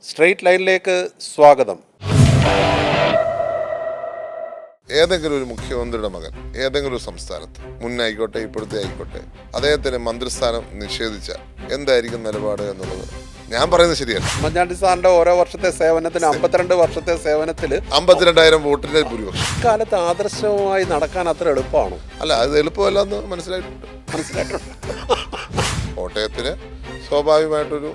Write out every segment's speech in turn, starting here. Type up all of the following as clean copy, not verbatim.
Straight ലൈനിലേക്ക് സ്വാഗതം. ഏതെങ്കിലും ഒരു മുഖ്യമന്ത്രിയുടെ മകൻ ഏതെങ്കിലും ഒരു സംസ്ഥാനത്ത് മുന്നായിക്കോട്ടെ ഇപ്പോഴത്തെ ആയിക്കോട്ടെ അദ്ദേഹത്തിന് മന്ത്രിസ്ഥാനം നിഷേധിച്ചാൽ എന്തായിരിക്കും നിലപാട് എന്നുള്ളത് ഞാൻ പറയുന്നത് ശരിയല്ല. ഉമ്മൻചാണ്ടി സാറിന്റെ ഓരോ വർഷത്തെ സേവനത്തിന് 52 വർഷത്തെ സേവനത്തിൽ 52,000 വോട്ടിന്റെ ഭൂരിപക്ഷം കാലത്ത് ആദർശവുമായി നടക്കാൻ അത്ര എളുപ്പമാണോ? അല്ല, അത് എളുപ്പമല്ല എന്ന് മനസ്സിലായിട്ടുണ്ട്. കോട്ടയത്തിന് സ്വാഭാവികമായിട്ടൊരു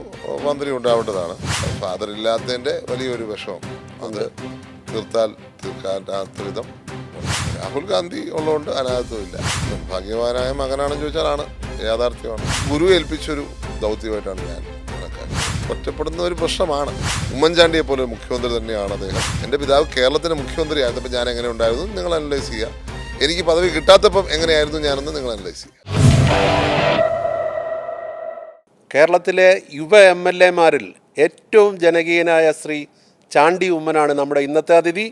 മന്ത്രി ഉണ്ടാവേണ്ടതാണ്. ഫാദർ ഇല്ലാത്തതിന്റെ വലിയൊരു വിഷമം അത് തീർക്കാത്ത വിധം രാഹുൽ ഗാന്ധി ഉള്ളതുകൊണ്ട് അനാഥത്വമില്ല. ഭാഗ്യവാനായ മകനാണെന്ന് ചോദിച്ചാൽ ആണ്, യാഥാർത്ഥ്യമാണ്. ഗുരു ഏൽപ്പിച്ചൊരു ദൗത്യമായിട്ടാണ് ഞാൻ കണക്കാക്കുന്നത്. ഒറ്റപ്പെടുന്ന ഒരു പ്രശ്നമാണ്. ഉമ്മൻചാണ്ടിയെ പോലെ മുഖ്യമന്ത്രി തന്നെയാണ് അദ്ദേഹം. എൻ്റെ പിതാവ് കേരളത്തിൻ്റെ മുഖ്യമന്ത്രിയായിരുന്നപ്പോൾ ഞാൻ എങ്ങനെ ഉണ്ടായിരുന്നു നിങ്ങൾ അനലൈസ് ചെയ്യുക. എനിക്ക് പദവി കിട്ടാത്തപ്പം എങ്ങനെയായിരുന്നു ഞാനെന്ന് നിങ്ങൾ അനലൈസ് ചെയ്യുക. കേരളത്തിലെ യുവ MLA-മാരിൽ ഏറ്റവും ജനകീയനായ ശ്രീ ചാണ്ടി ഉമ്മനാണ് നമ്മുടെ ഇന്നത്തെ അതിഥി.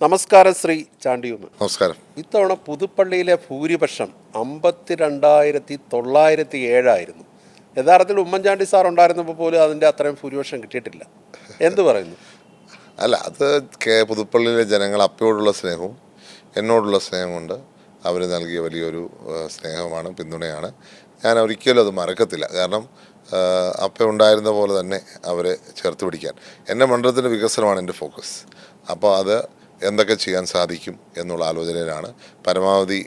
നമസ്കാരം ശ്രീ ചാണ്ടി ഉമ്മൻ. നമസ്കാരം. ഇത്തവണ പുതുപ്പള്ളിയിലെ ഭൂരിപക്ഷം 52,907 ആയിരുന്നു. യഥാർത്ഥത്തിൽ ഉമ്മൻചാണ്ടി സാർ ഉണ്ടായിരുന്നപ്പോൾ പോലും അതിൻ്റെ അത്രയും ഭൂരിപക്ഷം കിട്ടിയിട്ടില്ല. എന്ത് പറയുന്നു? അല്ല, അത് പുതുപ്പള്ളിയിലെ ജനങ്ങൾ അപ്പയോടുള്ള സ്നേഹവും എന്നോടുള്ള സ്നേഹം കൊണ്ട് അവർ നൽകിയ വലിയൊരു സ്നേഹമാണ്, പിന്തുണയാണ്. ഞാൻ ഒരിക്കലും അത് മറക്കത്തില്ല. കാരണം അപ്പ ഉണ്ടായിരുന്ന പോലെ തന്നെ അവരെ ചേർത്ത് പിടിക്കാൻ എൻ്റെ മണ്ഡലത്തിൻ്റെ വികസനമാണ് എൻ്റെ ഫോക്കസ്. അപ്പോൾ അത് എന്തൊക്കെ ചെയ്യാൻ സാധിക്കും എന്നുള്ള ആലോചനയിലാണ്. പരമാവധി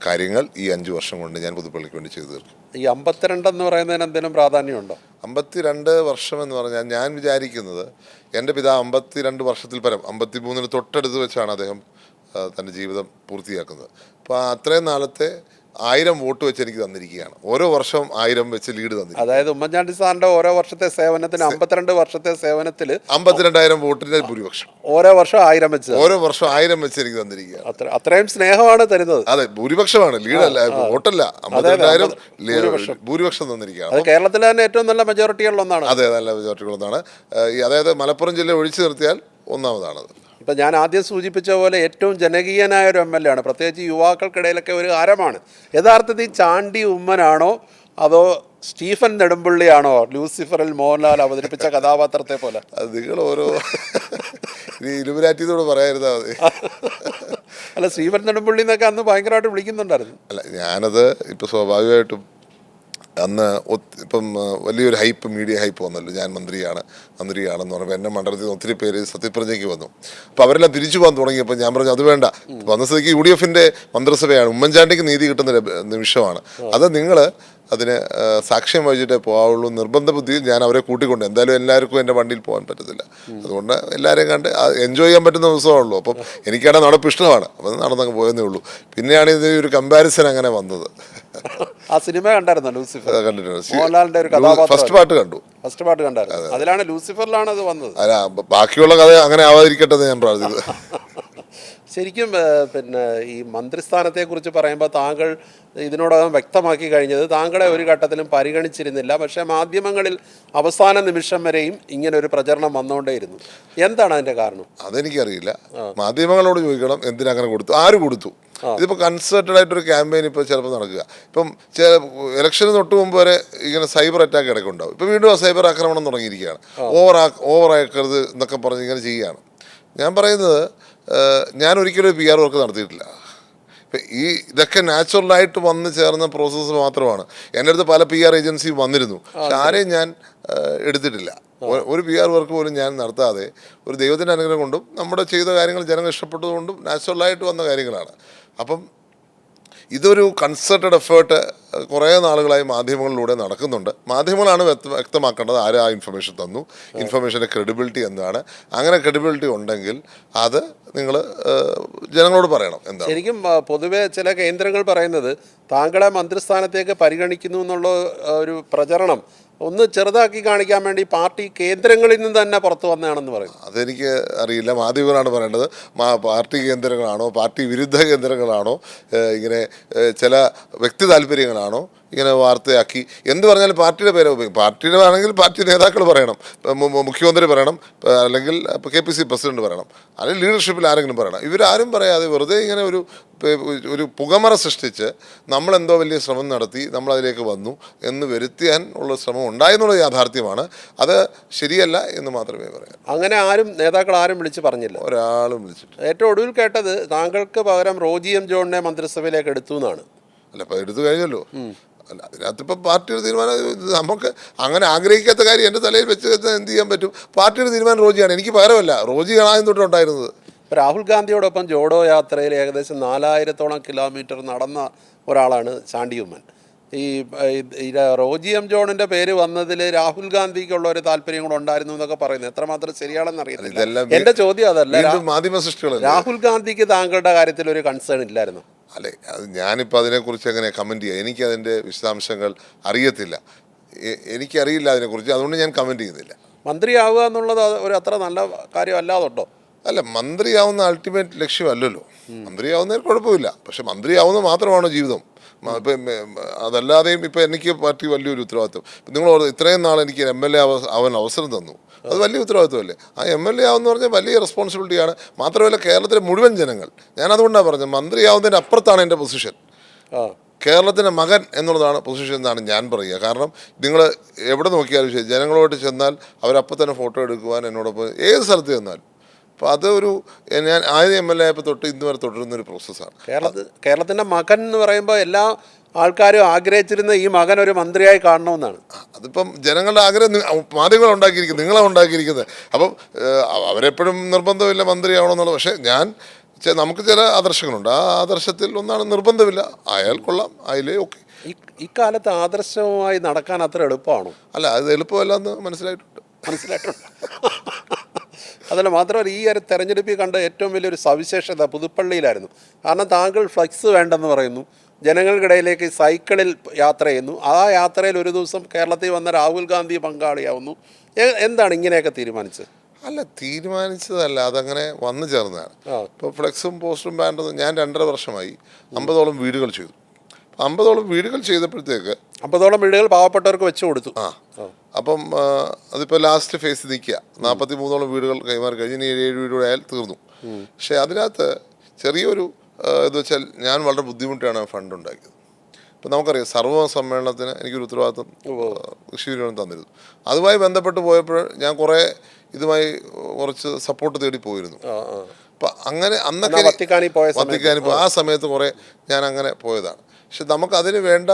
കാര്യങ്ങൾ ഈ 5 വർഷം കൊണ്ട് ഞാൻ പുതുപ്പള്ളിക്ക് വേണ്ടി ചെയ്തു തീർക്കും. ഈ 52 എന്ന് പറയുന്നതിന് എന്തെങ്കിലും പ്രാധാന്യമുണ്ടോ? 52 വർഷം എന്ന് പറഞ്ഞാൽ ഞാൻ വിചാരിക്കുന്നത് എൻ്റെ പിതാവ് 52 വർഷത്തിൽ പരം 53-ന് തൊട്ടടുത്ത് വെച്ചാണ് അദ്ദേഹം തൻ്റെ ജീവിതം പൂർത്തിയാക്കുന്നത്. അപ്പോൾ അത്രയും നാളത്തെ 1000 വോട്ട് വെച്ച് എനിക്ക് തന്നിരിക്കുകയാണ്. ഓരോ വർഷവും 1000 വെച്ച് ലീഡ് തന്നിരിക്കും. അതായത് ഉമ്മൻചാണ്ടി സാറിന്റെ ഓരോ വർഷത്തെ സേവനത്തിന് 52 വർഷത്തെ സേവനത്തിൽ 52,000 വോട്ടിന്റെ ഭൂരിപക്ഷം. ഓരോ വർഷം 1000 വെച്ച് ഓരോ വർഷം 1000 വെച്ച് എനിക്ക് തന്നിരിക്കുകയാണ്. അത്രയും സ്നേഹമാണ് തരുന്നത്. അതെ, ഭൂരിപക്ഷമാണ്, ലീഡല്ല, വോട്ടല്ല. 52,000 ഭൂരിപക്ഷം തന്നിരിക്കുകയാണ്. അത് കേരളത്തിലെ തന്നെ ഏറ്റവും നല്ല മെജോറിറ്റികളിലൊന്നാണ്. അതെ, നല്ല മെജോറിറ്റികളൊന്നാണ്. അതായത് മലപ്പുറം ജില്ല ഒഴിച്ചു നിർത്തിയാൽ ഒന്നാമതാണത്. ഇപ്പം ഞാൻ ആദ്യം സൂചിപ്പിച്ച പോലെ ഏറ്റവും ജനകീയനായ ഒരു MLA ആണ്. പ്രത്യേകിച്ച് യുവാക്കൾക്കിടയിലൊക്കെ ഒരു ഹരമാണ്. യഥാർത്ഥത്തിൽ ചാണ്ടി ഉമ്മനാണോ അതോ സ്റ്റീഫൻ നെടുമ്പള്ളിയാണോ ലൂസിഫറിൽ മോഹൻലാൽ അവതരിപ്പിച്ച കഥാപാത്രത്തെ പോലെ? അത് നിങ്ങൾ ഓരോ ഇലുമിനാറ്റിയോട് പറയാതിരുന്നാൽ മതി. അല്ല, സ്റ്റീഫൻ നെടുമ്പള്ളി എന്നൊക്കെ അന്ന് ഭയങ്കരമായിട്ട് വിളിക്കുന്നുണ്ടായിരുന്നു. അല്ല, ഞാനത് ഇപ്പം സ്വാഭാവികമായിട്ടും അന്ന് ഇപ്പം വലിയൊരു ഹൈപ്പ്, മീഡിയ ഹൈപ്പ് വന്നല്ലോ. ഞാൻ മന്ത്രിയാണെന്ന് പറഞ്ഞപ്പോൾ എൻ്റെ മണ്ഡലത്തിൽ നിന്ന് ഒത്തിരി പേര് സത്യപ്രതിജ്ഞയ്ക്ക് വന്നു. അപ്പോൾ അവരെല്ലാം തിരിച്ചു പോകാൻ തുടങ്ങിയപ്പോൾ ഞാൻ പറഞ്ഞു അത് വേണ്ട, വന്ന സ്ഥിതിക്ക് UDFൻ്റെ മന്ത്രിസഭയാണ്, ഉമ്മൻചാണ്ടിക്ക് നീതി കിട്ടുന്ന നിമിഷമാണ്, അത് നിങ്ങൾ അതിന് സാക്ഷ്യം വഹിച്ചിട്ടേ പോകാവുള്ളൂ. നിർബന്ധ ബുദ്ധിയിൽ ഞാൻ അവരെ കൂട്ടിക്കൊണ്ട്, എന്തായാലും എല്ലാവർക്കും എൻ്റെ വണ്ടിയിൽ പോകാൻ പറ്റത്തില്ല, അതുകൊണ്ട് എല്ലാവരെയും കണ്ട് എൻജോയ് ചെയ്യാൻ പറ്റുന്ന ദിവസമാണല്ലോ. അപ്പം എനിക്കാണെങ്കിൽ നടപ്പ് ഇഷ്ടമാണ്, അപ്പം നടന്നങ്ങ് പോയെന്നേ ഉള്ളൂ. പിന്നെയാണ് ഒരു കമ്പാരിസൺ അങ്ങനെ വന്നത്. ആ സിനിമ കണ്ടായിരുന്നു ലൂസിഫർ? കണ്ടിട്ടുണ്ട്. മോഹൻലാലിന്റെ ഒരു കഥാപാത്രം ഫസ്റ്റ് പാർട്ട് കണ്ടായിരുന്നു. അതിലാണ് ലൂസിഫറിലാണ് അത് വന്നത്. അല്ല, ബാക്കിയുള്ള കഥ അങ്ങനെ ആവാതിരിക്കട്ടെ എന്ന് ഞാൻ പ്രാർത്ഥിക്കുന്നത്. ശരിക്കും പിന്നെ ഈ മന്ത്രിസ്ഥാനത്തെക്കുറിച്ച് പറയുമ്പോൾ താങ്കൾ ഇതിനോടകം വ്യക്തമാക്കി കഴിഞ്ഞത് താങ്കളെ ഒരു ഘട്ടത്തിലും പരിഗണിച്ചിരുന്നില്ല. പക്ഷേ മാധ്യമങ്ങളിൽ അവസാന നിമിഷം വരെയും ഇങ്ങനെ ഒരു പ്രചരണം വന്നുകൊണ്ടേയിരുന്നു. എന്താണ് അതിൻ്റെ കാരണം? അതെനിക്കറിയില്ല. മാധ്യമങ്ങളോട് ചോദിക്കണം എന്തിനങ്ങനെ കൊടുത്തു, ആര് കൊടുത്തു. ഇതിപ്പോൾ കൺസേർട്ടഡ് ആയിട്ടൊരു ക്യാമ്പയിൻ ഇപ്പോൾ ചിലപ്പോൾ നടക്കുക. ഇപ്പം ഇലക്ഷന് തൊട്ട് മുമ്പ് വരെ ഇങ്ങനെ സൈബർ അറ്റാക്ക് ഇടയ്ക്കുണ്ടാവും. ഇപ്പോൾ വീണ്ടും ആ സൈബർ ആക്രമണം തുടങ്ങിയിരിക്കുകയാണ്. ഓവറാക്കരുത് എന്നൊക്കെ പറഞ്ഞ് ഇങ്ങനെ ചെയ്യുകയാണ്. ഞാൻ പറയുന്നത്, ഞാൻ ഒരിക്കലും PR വർക്ക് നടത്തിയിട്ടില്ല. ഇപ്പം ഇതൊക്കെ നാച്ചുറലായിട്ട് വന്ന് ചേർന്ന പ്രോസസ്സ് മാത്രമാണ്. എൻ്റെ അടുത്ത് പല PR ഏജൻസിയും വന്നിരുന്നു, പക്ഷെ ആരെയും ഞാൻ എടുത്തിട്ടില്ല. ഒരു PR വർക്ക് പോലും ഞാൻ നടത്താതെ ഒരു ദൈവത്തിൻ്റെ അനുഗ്രഹം കൊണ്ടും നമ്മുടെ ചെയ്ത കാര്യങ്ങൾ ജനങ്ങൾ ഇഷ്ടപ്പെട്ടതുകൊണ്ടും നാച്ചുറലായിട്ട് വന്ന കാര്യങ്ങളാണ്. അപ്പം ഇതൊരു കൺസേർട്ടഡ് എഫേർട്ട് കുറേ നാളുകളായി മാധ്യമങ്ങളിലൂടെ നടക്കുന്നുണ്ട്. മാധ്യമങ്ങളാണ് വ്യക്തമാക്കേണ്ടത് ആര് ആ ഇൻഫർമേഷൻ തന്നു, ഇൻഫർമേഷൻ്റെ ക്രെഡിബിലിറ്റി എന്താണ്. അങ്ങനെ ക്രെഡിബിലിറ്റി ഉണ്ടെങ്കിൽ അത് നിങ്ങൾ ജനങ്ങളോട് പറയണം എന്താണ്. ശരിക്കും പൊതുവെ ചില കേന്ദ്രങ്ങൾ പറയുന്നത് താങ്കളെ മന്ത്രിസ്ഥാനത്തേക്ക് പരിഗണിക്കുന്നു എന്നുള്ള ഒരു പ്രചരണം ഒന്ന് ചെറുതാക്കി കാണിക്കാൻ വേണ്ടി പാർട്ടി കേന്ദ്രങ്ങളിൽ നിന്ന് തന്നെ പുറത്തു വന്നതാണെന്ന് പറയും. അതെനിക്ക് അറിയില്ല, മാധ്യമങ്ങളാണ് പറയേണ്ടത്. പാർട്ടി കേന്ദ്രങ്ങളാണോ പാർട്ടി വിരുദ്ധ കേന്ദ്രങ്ങളാണോ ഇങ്ങനെ ചില വ്യക്തി താല്പര്യങ്ങളാണോ ഇങ്ങനെ വാർത്തയാക്കി എന്ത് പറഞ്ഞാലും പാർട്ടിയുടെ പേരെ ഉപയോഗിക്കും. പാർട്ടിയുടെ ആണെങ്കിൽ പാർട്ടി നേതാക്കൾ പറയണം, മുഖ്യമന്ത്രി പറയണം, അല്ലെങ്കിൽ KPC പ്രസിഡന്റ് പറയണം, അല്ലെങ്കിൽ ലീഡർഷിപ്പിൽ ആരെങ്കിലും പറയണം. ഇവരാരും പറയാതെ വെറുതെ ഇങ്ങനെ ഒരു പുകമറ സൃഷ്ടിച്ച് നമ്മളെന്തോ വലിയ ശ്രമം നടത്തി നമ്മളതിലേക്ക് വന്നു എന്ന് വരുത്താൻ ഉള്ള ശ്രമം ഉണ്ടായെന്നുള്ള യാഥാർത്ഥ്യമാണ്. അത് ശരിയല്ല എന്ന് മാത്രമേ പറയാം. അങ്ങനെ നേതാക്കൾ ആരും വിളിച്ച് പറഞ്ഞില്ല, ഒരാളും വിളിച്ചിട്ട്. ഏറ്റവും ഒടുവിൽ കേട്ടത് താങ്കൾക്ക് പകരം റോജി എം ജോണിനെ മന്ത്രിസഭയിലേക്ക് എടുത്തു എന്നാണ്. അല്ല, അപ്പോൾ എടുത്തു കഴിഞ്ഞല്ലോ. അല്ല, അതിനകത്തിപ്പോൾ പാർട്ടിയുടെ തീരുമാനം. നമുക്ക് അങ്ങനെ ആഗ്രഹിക്കാത്ത കാര്യം എൻ്റെ തലയിൽ വെച്ച് എന്ത് ചെയ്യാൻ പറ്റും? പാർട്ടിയുടെ തീരുമാനം റോജിയാണ്, എനിക്ക് പകരമല്ല. റോജി ആദ്യം തൊട്ടുണ്ടായിരുന്നത്. രാഹുൽ ഗാന്ധിയോടൊപ്പം ജോഡോ യാത്രയിൽ ഏകദേശം 4000-ഓളം കിലോമീറ്റർ നടന്ന ഒരാളാണ് ചാണ്ടി ഉമ്മൻ. ഈ റോജി എം ജോണിന്റെ പേര് വന്നതിൽ രാഹുൽ ഗാന്ധിക്കുള്ള ഒരു താല്പര്യം കൂടെ ഉണ്ടായിരുന്നു എന്നൊക്കെ പറയുന്നത് എത്രമാത്രം ശരിയാണെന്ന് അറിയത്തില്ല. എന്റെ ചോദ്യം അതല്ല, മാധ്യമ സൃഷ്ടികൾ. രാഹുൽ ഗാന്ധിക്ക് താങ്കളുടെ കാര്യത്തിൽ ഒരു കൺസേൺ ഇല്ലായിരുന്നു? അല്ലേ, അത് ഞാനിപ്പോൾ അതിനെക്കുറിച്ച് എങ്ങനെ കമൻറ്റ് ചെയ്യുക? എനിക്കതിൻ്റെ വിശദാംശങ്ങൾ അറിയത്തില്ല, എനിക്കറിയില്ല അതിനെക്കുറിച്ച്, അതുകൊണ്ട് ഞാൻ കമൻറ്റ് ചെയ്യുന്നില്ല. മന്ത്രിയാവുക എന്നുള്ളത് ഒരു അത്ര നല്ല കാര്യമല്ലാതൊട്ടോ? അല്ല, മന്ത്രിയാവുന്ന അൾട്ടിമേറ്റ് ലക്ഷ്യമല്ലല്ലോ. മന്ത്രിയാവുന്നതിൽ കുഴപ്പമില്ല, പക്ഷെ മന്ത്രിയാവുന്നത് മാത്രമാണോ ജീവിതം? ഇപ്പം അതല്ലാതെയും ഇപ്പം എനിക്ക് പാർട്ടി വലിയൊരു ഉത്തരവാദിത്വം. നിങ്ങൾ ഇത്രയും നാൾ എനിക്ക് MLA ആവാൻ അവസരം തന്നു, അത് വലിയ ഉത്തരവാദിത്വമല്ലേ? ആ MLA ആവുമെന്ന് പറഞ്ഞാൽ വലിയ റെസ്പോൺസിബിലിറ്റിയാണ്. മാത്രമല്ല കേരളത്തിലെ മുഴുവൻ ജനങ്ങൾ, ഞാനതുകൊണ്ടാണ് പറഞ്ഞത് മന്ത്രിയാവുന്നതിന് അപ്പുറത്താണ് എൻ്റെ പൊസിഷൻ. കേരളത്തിൻ്റെ മകൻ എന്നുള്ളതാണ് പൊസിഷൻ എന്നാണ് ഞാൻ പറയുക. കാരണം നിങ്ങൾ എവിടെ നോക്കിയാലും ശരി, ജനങ്ങളോട്ട് ചെന്നാൽ അവരപ്പം തന്നെ ഫോട്ടോ എടുക്കുവാൻ എന്നോടൊപ്പം ഏത് സ്ഥലത്ത് ചെന്നാലും. അപ്പോൾ അതൊരു ഞാൻ ആദ്യം MLA ആയപ്പോൾ തൊട്ട് ഇന്ന് വരെ തുടരുന്നൊരു പ്രോസസ്സാണ്. കേരളത്തിൻ്റെ മകൻ എന്ന് പറയുമ്പോൾ എല്ലാ ആൾക്കാരും ആഗ്രഹിച്ചിരുന്ന ഈ മകൻ ഒരു മന്ത്രിയായി കാണണമെന്നാണ്. അതിപ്പം ജനങ്ങളുടെ ആഗ്രഹം മാധ്യമങ്ങൾ ഉണ്ടാക്കിയിരിക്കുന്നത്, നിങ്ങളാണ് ഉണ്ടാക്കിയിരിക്കുന്നത്. അപ്പം അവരെപ്പോഴും നിർബന്ധമില്ല മന്ത്രിയാവണമെന്നുള്ളത്. പക്ഷേ നമുക്ക് ചില ആദർശങ്ങളുണ്ട്, ആ ആദർശത്തിൽ ഒന്നാണ് നിർബന്ധമില്ല. അയാൾ കൊള്ളാം, അതിലേ ഓക്കെ. ഇക്കാലത്ത് ആദർശവുമായി നടക്കാൻ അത്ര എളുപ്പമാണോ? അല്ല, അത് എളുപ്പമല്ല എന്ന് മനസ്സിലായിട്ടുണ്ട്. അതല്ല, മാത്രമല്ല ഈ ഒരു തെരഞ്ഞെടുപ്പിൽ കണ്ട ഏറ്റവും വലിയൊരു സവിശേഷത പുതുപ്പള്ളിയിലായിരുന്നു. കാരണം താങ്കൾ ഫ്ലക്സ് വേണ്ടെന്ന് പറയുന്നു, ജനങ്ങൾക്കിടയിലേക്ക് സൈക്കിളിൽ യാത്ര ചെയ്യുന്നു. ആ യാത്രയിൽ ഒരു ദിവസം കേരളത്തിൽ വന്ന രാഹുൽ ഗാന്ധി പങ്കാളിയാവുന്നു. എന്താണ് ഇങ്ങനെയൊക്കെ തീരുമാനിച്ചത്? അല്ല, തീരുമാനിച്ചതല്ല, അതങ്ങനെ വന്നു ചേർന്നതാണ്. ഇപ്പോൾ ഫ്ലെക്സും പോസ്റ്ററും ബാൻഡൊന്നും ഞാൻ 2.5 വർഷമായി 50ഓളം വീടുകൾ ചെയ്തു. 50ഓളം വീടുകൾ ചെയ്തപ്പോഴത്തേക്ക് 50ഓളം വീടുകൾ പാവപ്പെട്ടവർക്ക് വെച്ച് കൊടുത്തു. അപ്പം അതിപ്പോൾ ലാസ്റ്റ് ഫേസ് നിൽക്കുക. 43ഓളം വീടുകൾ കൈമാറി കഴിഞ്ഞ് ഇനി 7 വീടുകൾ ആയാൽ തീർന്നു. പക്ഷേ അതിനകത്ത് ചെറിയൊരു ഇത് വെച്ചാൽ ഞാൻ വളരെ ബുദ്ധിമുട്ടാണ് ഫണ്ട് ഉണ്ടാക്കിയത്. ഇപ്പം നമുക്കറിയാം, സർവ്വ സമ്മേളനത്തിന് എനിക്കൊരു ഉത്തരവാദിത്വം കൃഷി യൂണിയൻ തന്നിരുന്നു. അതുമായി ബന്ധപ്പെട്ട് പോയപ്പോൾ ഞാൻ ഇതുമായി കുറച്ച് സപ്പോർട്ട് തേടി പോയിരുന്നു. അപ്പം അങ്ങനെ അന്നൊക്കെ വത്തിക്കാനിൽ പോയി ആ സമയത്ത് കുറേ ഞാൻ അങ്ങനെ പോയതാണ്. പക്ഷെ നമുക്കതിന് വേണ്ട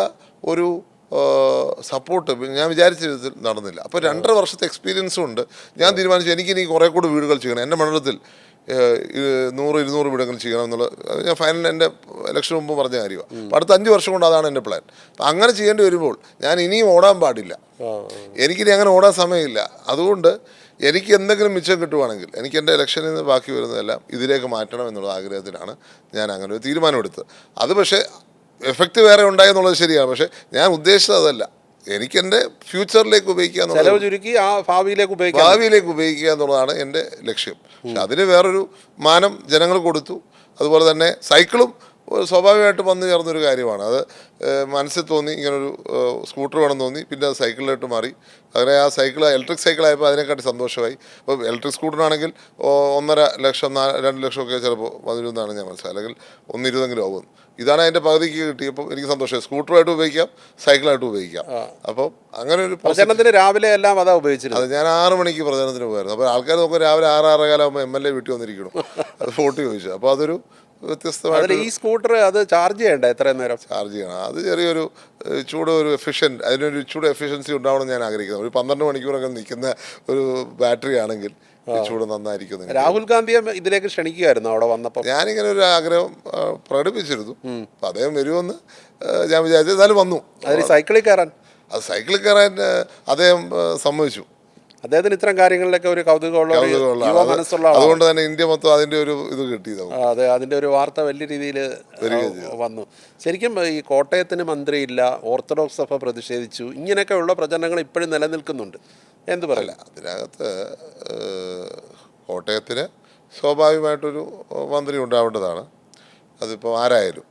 ഒരു സപ്പോർട്ട് ഞാൻ വിചാരിച്ച വിധത്തിൽ നടന്നില്ല. അപ്പോൾ 2.5 വർഷത്തെ എക്സ്പീരിയൻസും ഉണ്ട്. ഞാൻ തീരുമാനിച്ചു എനിക്കിനി കുറേ കൂടി വീടുകൾ ചെയ്യണം. എൻ്റെ മണ്ഡലത്തിൽ 100-200 വീടുകൾ ചെയ്യണം എന്നുള്ള ഞാൻ ഫൈനൽ എൻ്റെ ഇലക്ഷൻ മുമ്പ് പറഞ്ഞ കാര്യമാണ്. അപ്പോൾ അടുത്ത 5 വർഷം കൊണ്ട് അതാണ് എൻ്റെ പ്ലാൻ. അപ്പം അങ്ങനെ ചെയ്യേണ്ടി വരുമ്പോൾ ഞാൻ ഇനിയും ഓടാൻ പാടില്ല. എനിക്കിനി അങ്ങനെ ഓടാൻ സമയമില്ല. അതുകൊണ്ട് എനിക്ക് എന്തെങ്കിലും മിച്ചം കിട്ടുവാണെങ്കിൽ എനിക്ക് എൻ്റെ ഇലക്ഷനിൽ നിന്ന് ബാക്കി വരുന്നതെല്ലാം ഇതിലേക്ക് മാറ്റണം എന്നുള്ള ആഗ്രഹത്തിലാണ് ഞാൻ അങ്ങനെ ഒരു തീരുമാനമെടുത്തത്. അത് പക്ഷേ എഫക്റ്റ് വേറെ ഉണ്ടായെന്നുള്ളത് ശരിയാണ്. പക്ഷേ ഞാൻ ഉദ്ദേശിച്ചത് അതല്ല. എനിക്ക് എൻ്റെ ഫ്യൂച്ചറിലേക്ക് ഉപയോഗിക്കുക എന്നുള്ളത്, ഭാവിയിലേക്ക് ഉപയോഗിക്കുക എന്നുള്ളതാണ് എൻ്റെ ലക്ഷ്യം. പക്ഷെ അതിന് വേറൊരു മാനം ജനങ്ങൾ കൊടുത്തു. അതുപോലെ തന്നെ സൈക്കിളും സ്വാഭാവികമായിട്ട് വന്നു ചേർന്നൊരു കാര്യമാണ്. അത് മനസ്സിൽ തോന്നി, ഇങ്ങനൊരു സ്കൂട്ടർ വേണം തോന്നി, പിന്നെ അത് സൈക്കിളിലോട്ട് മാറി. അങ്ങനെ ആ സൈക്കിൾ ഇലക്ട്രിക് സൈക്കിളായപ്പോൾ അതിനെക്കാട്ടി സന്തോഷമായി. അപ്പോൾ ഇലക്ട്രിക് സ്കൂട്ടറാണെങ്കിൽ 1.5 ലക്ഷം 2 ലക്ഷമൊക്കെ ചിലപ്പോൾ വന്നിരുന്നതാണ് ഞാൻ മനസ്സിലായി, അല്ലെങ്കിൽ 1.20 ആവുമെന്ന്. ഇതാണ് അതിൻ്റെ പകുതിക്ക് കിട്ടിയപ്പോൾ എനിക്ക് സന്തോഷമായി. സ്കൂട്ടറായിട്ട് ഉപയോഗിക്കാം, സൈക്കിളായിട്ട് ഉപയോഗിക്കാം. അപ്പോൾ അങ്ങനെ ഒരു പ്രചരണത്തിന് രാവിലെ എല്ലാം അതാ ഉപയോഗിച്ചത്. അത് ഞാൻ 6 മണിക്ക് പ്രചരണത്തിന് പോയായിരുന്നു. അപ്പോൾ ആൾക്കാർ നോക്കുമ്പോൾ രാവിലെ 6-6:15 ആകുമ്പോൾ MLA വീട്ടിൽ വന്നിരിക്കണം, അത് വോട്ട് ചോദിച്ചു. അപ്പോൾ അതൊരു വ്യത്യസ്തമായിട്ട് ഈ സ്കൂട്ടർ അത് ചാർജ് ചെയ്യണ്ട, എത്രയും നേരം ചാർജ് ചെയ്യണം. അത് ചെറിയൊരു ഒരു എഫിഷ്യൻറ്റ്, അതിനൊരു ചൂട് എഫിഷ്യൻസി ഉണ്ടാവണം ഞാൻ ആഗ്രഹിക്കുന്നത്. ഒരു 12 മണിക്കൂറൊക്കെ നിൽക്കുന്ന ഒരു ബാറ്ററി ആണെങ്കിൽ ചൂട് നന്നായിരിക്കും. രാഹുൽ ഗാന്ധിയെ ഇതിലേക്ക് ക്ഷണിക്കുകയായിരുന്നു അവിടെ വന്നപ്പോൾ. ഞാനിങ്ങനെ ഒരു ആഗ്രഹം പ്രകടിപ്പിച്ചിരുന്നു. അപ്പം അദ്ദേഹം വരുമെന്ന് ഞാൻ വിചാരിച്ചു. എന്നാലും വന്നു. സൈക്കിളിൽ കയറാൻ അദ്ദേഹം സമ്മതിച്ചു. അദ്ദേഹത്തിന് ഇത്തരം കാര്യങ്ങളിലൊക്കെ ഒരു കൗതുകമുള്ള മനസ്സുള്ള, അതുകൊണ്ട് തന്നെ ഇന്ത്യ മൊത്തം അതിൻ്റെ ഒരു ഇത് കിട്ടിയത്. അതെ, അതിൻ്റെ ഒരു വാർത്ത വലിയ രീതിയിൽ വന്നു. ശരിക്കും ഈ കോട്ടയത്തിന് മന്ത്രിയില്ല, ഓർത്തഡോക്സ് സഭ പ്രതിഷേധിച്ചു, ഇങ്ങനെയൊക്കെയുള്ള പ്രചരണങ്ങൾ ഇപ്പോഴും നിലനിൽക്കുന്നുണ്ട്. എന്ത് പറയില്ല, അതിനകത്ത് കോട്ടയത്തിന് സ്വാഭാവികമായിട്ടൊരു മന്ത്രി ഉണ്ടാവേണ്ടതാണ്. അതിപ്പോൾ ആരായാലും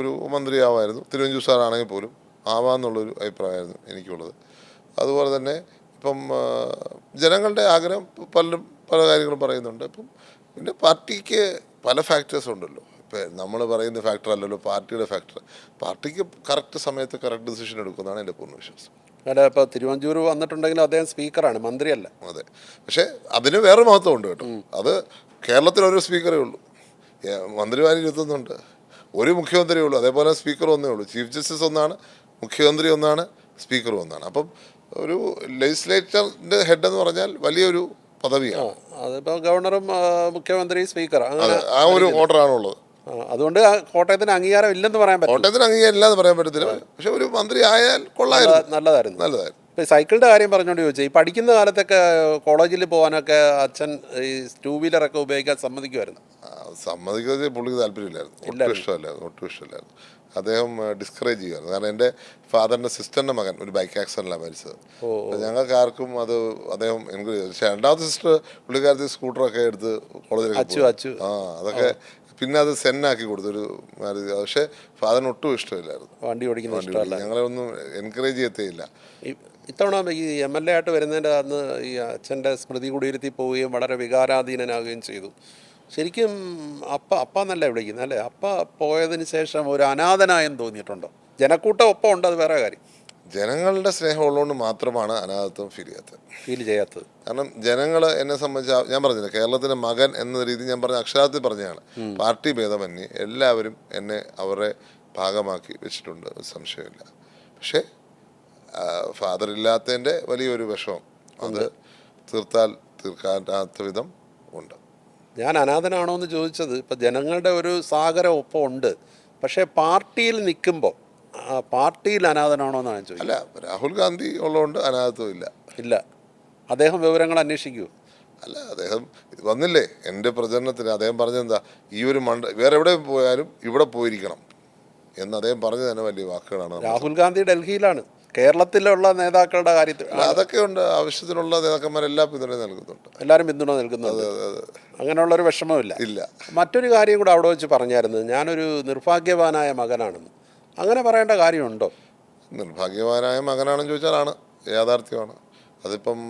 ഒരു മന്ത്രിയാവായിരുന്നു. തിരുവഞ്ചൂർ സാറാണെങ്കിൽ പോലും ആവാമെന്നുള്ളൊരു അഭിപ്രായമായിരുന്നു എനിക്കുള്ളത്. അതുപോലെ തന്നെ ഇപ്പം ജനങ്ങളുടെ ആഗ്രഹം പലരും പല കാര്യങ്ങളും പറയുന്നുണ്ട്. ഇപ്പം പിന്നെ പാർട്ടിക്ക് പല ഫാക്ടേഴ്സ് ഉണ്ടല്ലോ. ഇപ്പം നമ്മൾ പറയുന്ന ഫാക്ടർ അല്ലല്ലോ പാർട്ടിയുടെ ഫാക്ടർ. പാർട്ടിക്ക് കറക്റ്റ് സമയത്ത് കറക്റ്റ് ഡിസിഷൻ എടുക്കുന്നതാണ് എൻ്റെ പൂർണ്ണ വിശ്വാസം. അല്ല, ഇപ്പോൾ തിരുവഞ്ചൂർ വന്നിട്ടുണ്ടെങ്കിലും അദ്ദേഹം സ്പീക്കറാണ്, മന്ത്രിയല്ല. അതെ, പക്ഷേ അതിന് വേറെ മഹത്വം ഉണ്ട് കേട്ടോ. അത് കേരളത്തിലൊരു സ്പീക്കറേ ഉള്ളൂ, മന്ത്രിമാർ 21 ഒരു മുഖ്യമന്ത്രിയേ ഉള്ളൂ. അതേപോലെ സ്പീക്കർ ഒന്നേ ഉള്ളൂ. ചീഫ് ജസ്റ്റിസ് ഒന്നാണ്, മുഖ്യമന്ത്രി ഒന്നാണ്, സ്പീക്കർ ഒന്നാണ്. അപ്പം ഒരു ലെജിസ്ലേച്ചറിൻ്റെ ഹെഡ് എന്ന് പറഞ്ഞാൽ വലിയൊരു പദവിയാണ്. അതിപ്പോൾ ഗവർണറും മുഖ്യമന്ത്രി സ്പീക്കർ ആ ഒരു ഓർഡറാണുള്ളത്. അതുകൊണ്ട് കോട്ടയത്തിന് അംഗീകാരം ഇല്ലെന്ന് പറയാൻ പറ്റും. കോട്ടയത്തിന് അംഗീകാരം ഇല്ലാന്ന് പറയാൻ പറ്റത്തില്ല. പക്ഷെ ഒരു മന്ത്രി ആയാൽ കൊള്ളായിരുന്നു, നല്ലതായിരുന്നു. ഇപ്പം സൈക്കിളിൻ്റെ കാര്യം പറഞ്ഞുകൊണ്ട് ചോദിച്ചാൽ ഈ പഠിക്കുന്ന കാലത്തൊക്കെ കോളേജിൽ പോകാനൊക്കെ അച്ഛൻ ഈ 2 വീലറൊക്കെ ഉപയോഗിക്കാൻ സമ്മതിക്കുമായിരുന്നു. സമ്മതിക്കുന്നത് പുള്ളിക്ക് താല്പര്യമില്ലായിരുന്നു, ഒട്ടും ഇഷ്ടമില്ലായിരുന്നു. അദ്ദേഹം ഡിസ്കറേജ് ചെയ്യുമായിരുന്നു. കാരണം എൻ്റെ ഫാദറിൻ്റെ സിസ്റ്ററിൻ്റെ മകൻ ഒരു ബൈക്ക് ആക്സിഡൻറ്റിലാണ് മരിച്ചത്. ഞങ്ങൾക്ക് ആർക്കും അത് അദ്ദേഹം എൻകറേജ് ചെയ്തു. പക്ഷേ രണ്ടാമത്തെ സിസ്റ്റർ പുള്ളിക്കാരത്തി സ്കൂട്ടറൊക്കെ എടുത്ത് കോളേജിലേക്ക് അതൊക്കെ പിന്നെ അത് സെന്നാക്കി കൊടുത്തൊരു മാരേജ്. പക്ഷേ ഫാദറിന് ഒട്ടും ഇഷ്ടമില്ലായിരുന്നു വണ്ടി ഓടിക്കുന്ന. ഞങ്ങളെ ഒന്നും എൻകറേജ് ചെയ്യത്തേയില്ല. ഇത്തവണ ഈ MLA ആയിട്ട് വരുന്നതിൻ്റെ അന്ന് ഈ അച്ഛൻ്റെ സ്മൃതി കുടീരത്തിൽ പോവുകയും വളരെ വികാരാധീനനാകുകയും ചെയ്തു. ശരിക്കും അപ്പ എന്നല്ല വിളിക്കുന്നത് അല്ലേ? അപ്പ പോയതിന് ശേഷം ഒരു അനാഥനായെന്ന് തോന്നിയിട്ടുണ്ടോ? ജനക്കൂട്ടം ഒപ്പം ഉണ്ട്, അത് വേറെ കാര്യം. ജനങ്ങളുടെ സ്നേഹം ഉള്ളതുകൊണ്ട് മാത്രമാണ് അനാഥത്വം ഫീൽ ചെയ്യാത്തത്. കാരണം ജനങ്ങൾ എന്നെ സംബന്ധിച്ച് ഞാൻ പറഞ്ഞില്ല, കേരളത്തിൻ്റെ മകൻ എന്ന രീതി ഞാൻ പറഞ്ഞ അക്ഷരാർത്ഥത്തിൽ പറഞ്ഞതാണ്. പാർട്ടി ഭേദമന്യേ എല്ലാവരും എന്നെ അവരുടെ ഭാഗമാക്കി വെച്ചിട്ടുണ്ട്, സംശയമില്ല. പക്ഷേ ഫാദർ ഇല്ലാത്തതിൻ്റെ വലിയൊരു വിഷമം അത് തീർക്കാത്ത വിധം ഉണ്ട്. ഞാൻ അനാഥനാണോ എന്ന് ചോദിച്ചത്, ഇപ്പം ജനങ്ങളുടെ ഒരു സാഗരം ഒപ്പം ഉണ്ട്, പക്ഷേ പാർട്ടിയിൽ നിൽക്കുമ്പോൾ പാർട്ടിയിൽ അനാഥനാണോ എന്നാണ് ഞാൻ ചോദിച്ചത്. അല്ല, രാഹുൽ ഗാന്ധി ഉള്ളതുകൊണ്ട് അനാഥത്വം ഇല്ല. അദ്ദേഹം വിവരങ്ങൾ അന്വേഷിക്കൂ. അല്ല, അദ്ദേഹം വന്നില്ലേ എൻ്റെ പ്രചരണത്തിന്. അദ്ദേഹം പറഞ്ഞെന്താ, ഈ ഒരു വേറെ എവിടെ പോയാലും ഇവിടെ പോയിരിക്കണം എന്ന് അദ്ദേഹം പറഞ്ഞു തന്നെ വലിയ വാക്കുകളാണ്. രാഹുൽ ഗാന്ധി ഡൽഹിയിലാണ്, കേരളത്തിലുള്ള നേതാക്കളുടെ കാര്യത്തിൽ അതൊക്കെ ഉണ്ട്. ആവശ്യത്തിനുള്ള നേതാക്കന്മാരെല്ലാം പിന്തുണ നൽകുന്നുണ്ട്, എല്ലാവരും പിന്തുണ നൽകുന്നുണ്ട്. അങ്ങനെയുള്ളൊരു വിഷമമില്ല. മറ്റൊരു കാര്യം കൂടെ അവിടെ വെച്ച് പറഞ്ഞായിരുന്നു, ഞാനൊരു നിർഭാഗ്യവാനായ മകനാണെന്ന്. അങ്ങനെ പറയേണ്ട കാര്യമുണ്ടോ? നിർഭാഗ്യവാനായ മകനാണെന്ന് ചോദിച്ചാൽ ആണ്, യാഥാർത്ഥ്യമാണ്. അതിപ്പം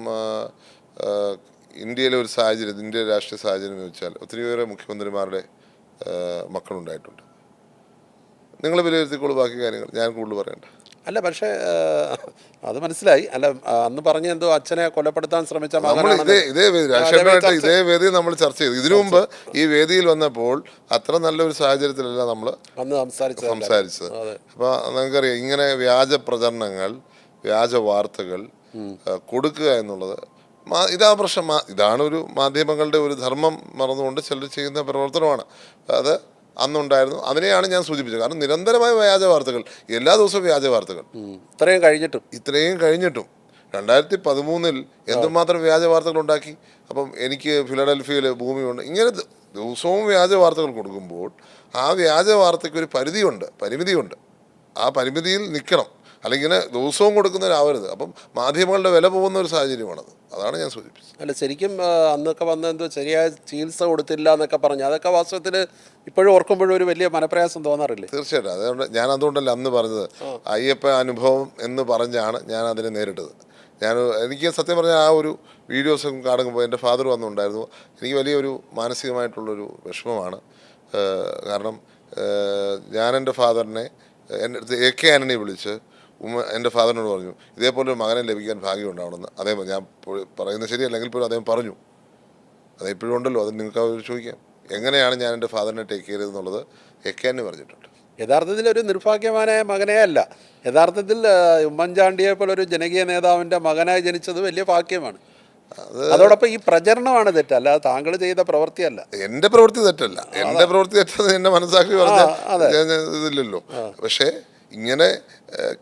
ഇന്ത്യയിലെ ഒരു സാഹചര്യം, ഇന്ത്യയിലെ രാഷ്ട്രീയ സാഹചര്യം എന്ന് വെച്ചാൽ ഒത്തിരിയേറെ മുഖ്യമന്ത്രിമാരുടെ മക്കളുണ്ടായിട്ടുണ്ട്. നിങ്ങൾ വിലയിരുത്തിക്കോളൂ ബാക്കി കാര്യങ്ങൾ, ഞാൻ കൂടുതൽ പറയണ്ട. അല്ല, പക്ഷേ അത് മനസ്സിലായി. അല്ല, അന്ന് പറഞ്ഞ എന്തോ അച്ഛനെ കൊലപ്പെടുത്താൻ ശ്രമിച്ച ഇതേ വേദി നമ്മൾ ചർച്ച ചെയ്തു. ഇതിനു മുമ്പ് ഈ വേദിയിൽ വന്നപ്പോൾ അത്ര നല്ലൊരു സാഹചര്യത്തിലല്ല നമ്മൾ അന്ന് സംസാരിച്ചത്. അപ്പോൾ നമുക്കറിയാം, ഇങ്ങനെ വ്യാജ പ്രചരണങ്ങൾ, വ്യാജ വാർത്തകൾ കൊടുക്കുക എന്നുള്ളത് ഇതാ പ്രശ്നം. ഇതാണ് ഒരു മാധ്യമങ്ങളുടെ ഒരു ധർമ്മം മറന്നുകൊണ്ട് ചിലർ ചെയ്യുന്ന പ്രവർത്തനമാണ്. അത് അന്നുണ്ടായിരുന്നു. അതിനെയാണ് ഞാൻ സൂചിപ്പിച്ചത്. കാരണം നിരന്തരമായ വ്യാജ വാർത്തകൾ, എല്ലാ ദിവസവും വ്യാജ വാർത്തകൾ, ഇത്രയും കഴിഞ്ഞിട്ടും 2013 എന്തുമാത്രം വ്യാജ വാർത്തകൾ ഉണ്ടാക്കി. അപ്പം എനിക്ക് ഫിലഡൽഫിയയിൽ ഭൂമിയുണ്ട്, ഇങ്ങനെ ദിവസവും വ്യാജ വാർത്തകൾ കൊടുക്കുമ്പോൾ ആ വ്യാജ വാർത്തയ്ക്ക് ഒരു പരിമിതിയുണ്ട്. ആ പരിമിതിയിൽ നിൽക്കണം, അല്ലെങ്കിൽ ഇങ്ങനെ ദിവസവും കൊടുക്കുന്നവരാവരുത്. അപ്പം മാധ്യമങ്ങളുടെ വില പോകുന്ന ഒരു സാഹചര്യമാണത്. അതാണ് ഞാൻ സൂചിപ്പിച്ചത്. അല്ല, ശരിക്കും അന്നൊക്കെ വന്ന എന്തോ ശരിയായ ചികിത്സ കൊടുത്തില്ല എന്നൊക്കെ പറഞ്ഞു. അതൊക്കെ വാസ്തവത്തിൽ ഇപ്പോഴും ഓർക്കുമ്പോഴും ഒരു വലിയ മനപ്രയാസം തോന്നാറില്ലേ? തീർച്ചയായിട്ടും. അതുകൊണ്ടല്ല അന്ന് പറഞ്ഞത്, അയ്യപ്പ അനുഭവം എന്ന് പറഞ്ഞാണ് ഞാൻ അതിനെ നേരിട്ടത്. എനിക്ക് സത്യം പറഞ്ഞാൽ ആ ഒരു വീഡിയോസ് കാണുമ്പോൾ എൻ്റെ ഫാദർ വന്നുണ്ടായിരുന്നു. എനിക്ക് വലിയൊരു മാനസികമായിട്ടുള്ളൊരു വിഷമമാണ്. കാരണം ഞാൻ എൻ്റെ ഫാദറിനെ, എൻ്റെ അടുത്ത് AK ആന്റണി വിളിച്ച് എൻ്റെ ഫാദറിനോട് പറഞ്ഞു, ഇതേപോലെ ഒരു മകനെ ലഭിക്കാൻ ഭാഗ്യം ഉണ്ടാവണമെന്ന്. അദ്ദേഹം, ഞാൻ പറയുന്നത് ശരിയല്ലെങ്കിൽ പോലും അദ്ദേഹം പറഞ്ഞു. അതെപ്പോഴും ഉണ്ടല്ലോ, അത് നിങ്ങൾക്ക് അവർ ചോദിക്കാം, എങ്ങനെയാണ് ഞാൻ എൻ്റെ ഫാദറിനെ ടേക്ക് കെയർ ചെയ്തെന്നുള്ളത് AK ആന്റണി പറഞ്ഞിട്ടുണ്ട്. യഥാർത്ഥത്തിൽ ഒരു നിർഭാഗ്യവാനായ മകനേ അല്ല, യഥാർത്ഥത്തിൽ ഉമ്മൻചാണ്ടിയെ പോലെ ഒരു ജനകീയ നേതാവിൻ്റെ മകനായി ജനിച്ചത് വലിയ ഭാഗ്യമാണ്. അതോടൊപ്പം ഈ പ്രചരണമാണ് തെറ്റ്, അല്ലാതെ താങ്കൾ ചെയ്ത പ്രവൃത്തിയല്ല. എൻ്റെ പ്രവൃത്തി തെറ്റല്ല, എൻ്റെ പ്രവൃത്തി തെറ്റത് എൻ്റെ മനസ്സാക്ഷി പറഞ്ഞ ഇതില്ലല്ലോ. പക്ഷേ ഇങ്ങനെ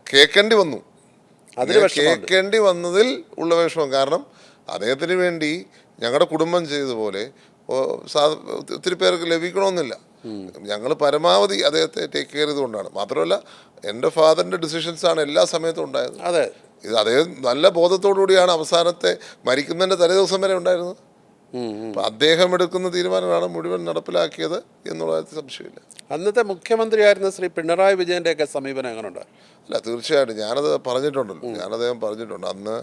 കേൾക്കേണ്ടി വന്നു. കേൾക്കേണ്ടി വന്നതിൽ ഉള്ള വിഷമം. കാരണം അദ്ദേഹത്തിന് വേണ്ടി ഞങ്ങളുടെ കുടുംബം ചെയ്തതുപോലെ ഒത്തിരി പേർക്ക് ലഭിക്കണമെന്നില്ല. ഞങ്ങൾ പരമാവധി അദ്ദേഹത്തെ ടേക്ക് കെയർ ചെയ്തുകൊണ്ടാണ്. മാത്രമല്ല, എൻ്റെ ഫാദറിൻ്റെ ഡിസിഷൻസാണ് എല്ലാ സമയത്തും ഉണ്ടായത്. ഇത് അദ്ദേഹം നല്ല ബോധത്തോടു കൂടിയാണ് അവസാനത്തെ മരിക്കുന്നതിൻ്റെ തലേ ദിവസം വരെ ഉണ്ടായിരുന്നത്. അപ്പം അദ്ദേഹം എടുക്കുന്ന തീരുമാനങ്ങളാണ് മുഴുവൻ നടപ്പിലാക്കിയത് എന്നുള്ള കാര്യത്തിൽ സംശയമില്ല. അന്നത്തെ മുഖ്യമന്ത്രിയായിരുന്ന ശ്രീ പിണറായി വിജയൻ്റെയൊക്കെ സമീപനം എങ്ങനെയുണ്ട്? അല്ല, തീർച്ചയായിട്ടും ഞാനത് പറഞ്ഞിട്ടുണ്ടല്ലോ, അദ്ദേഹം പറഞ്ഞിട്ടുണ്ട്. അന്ന്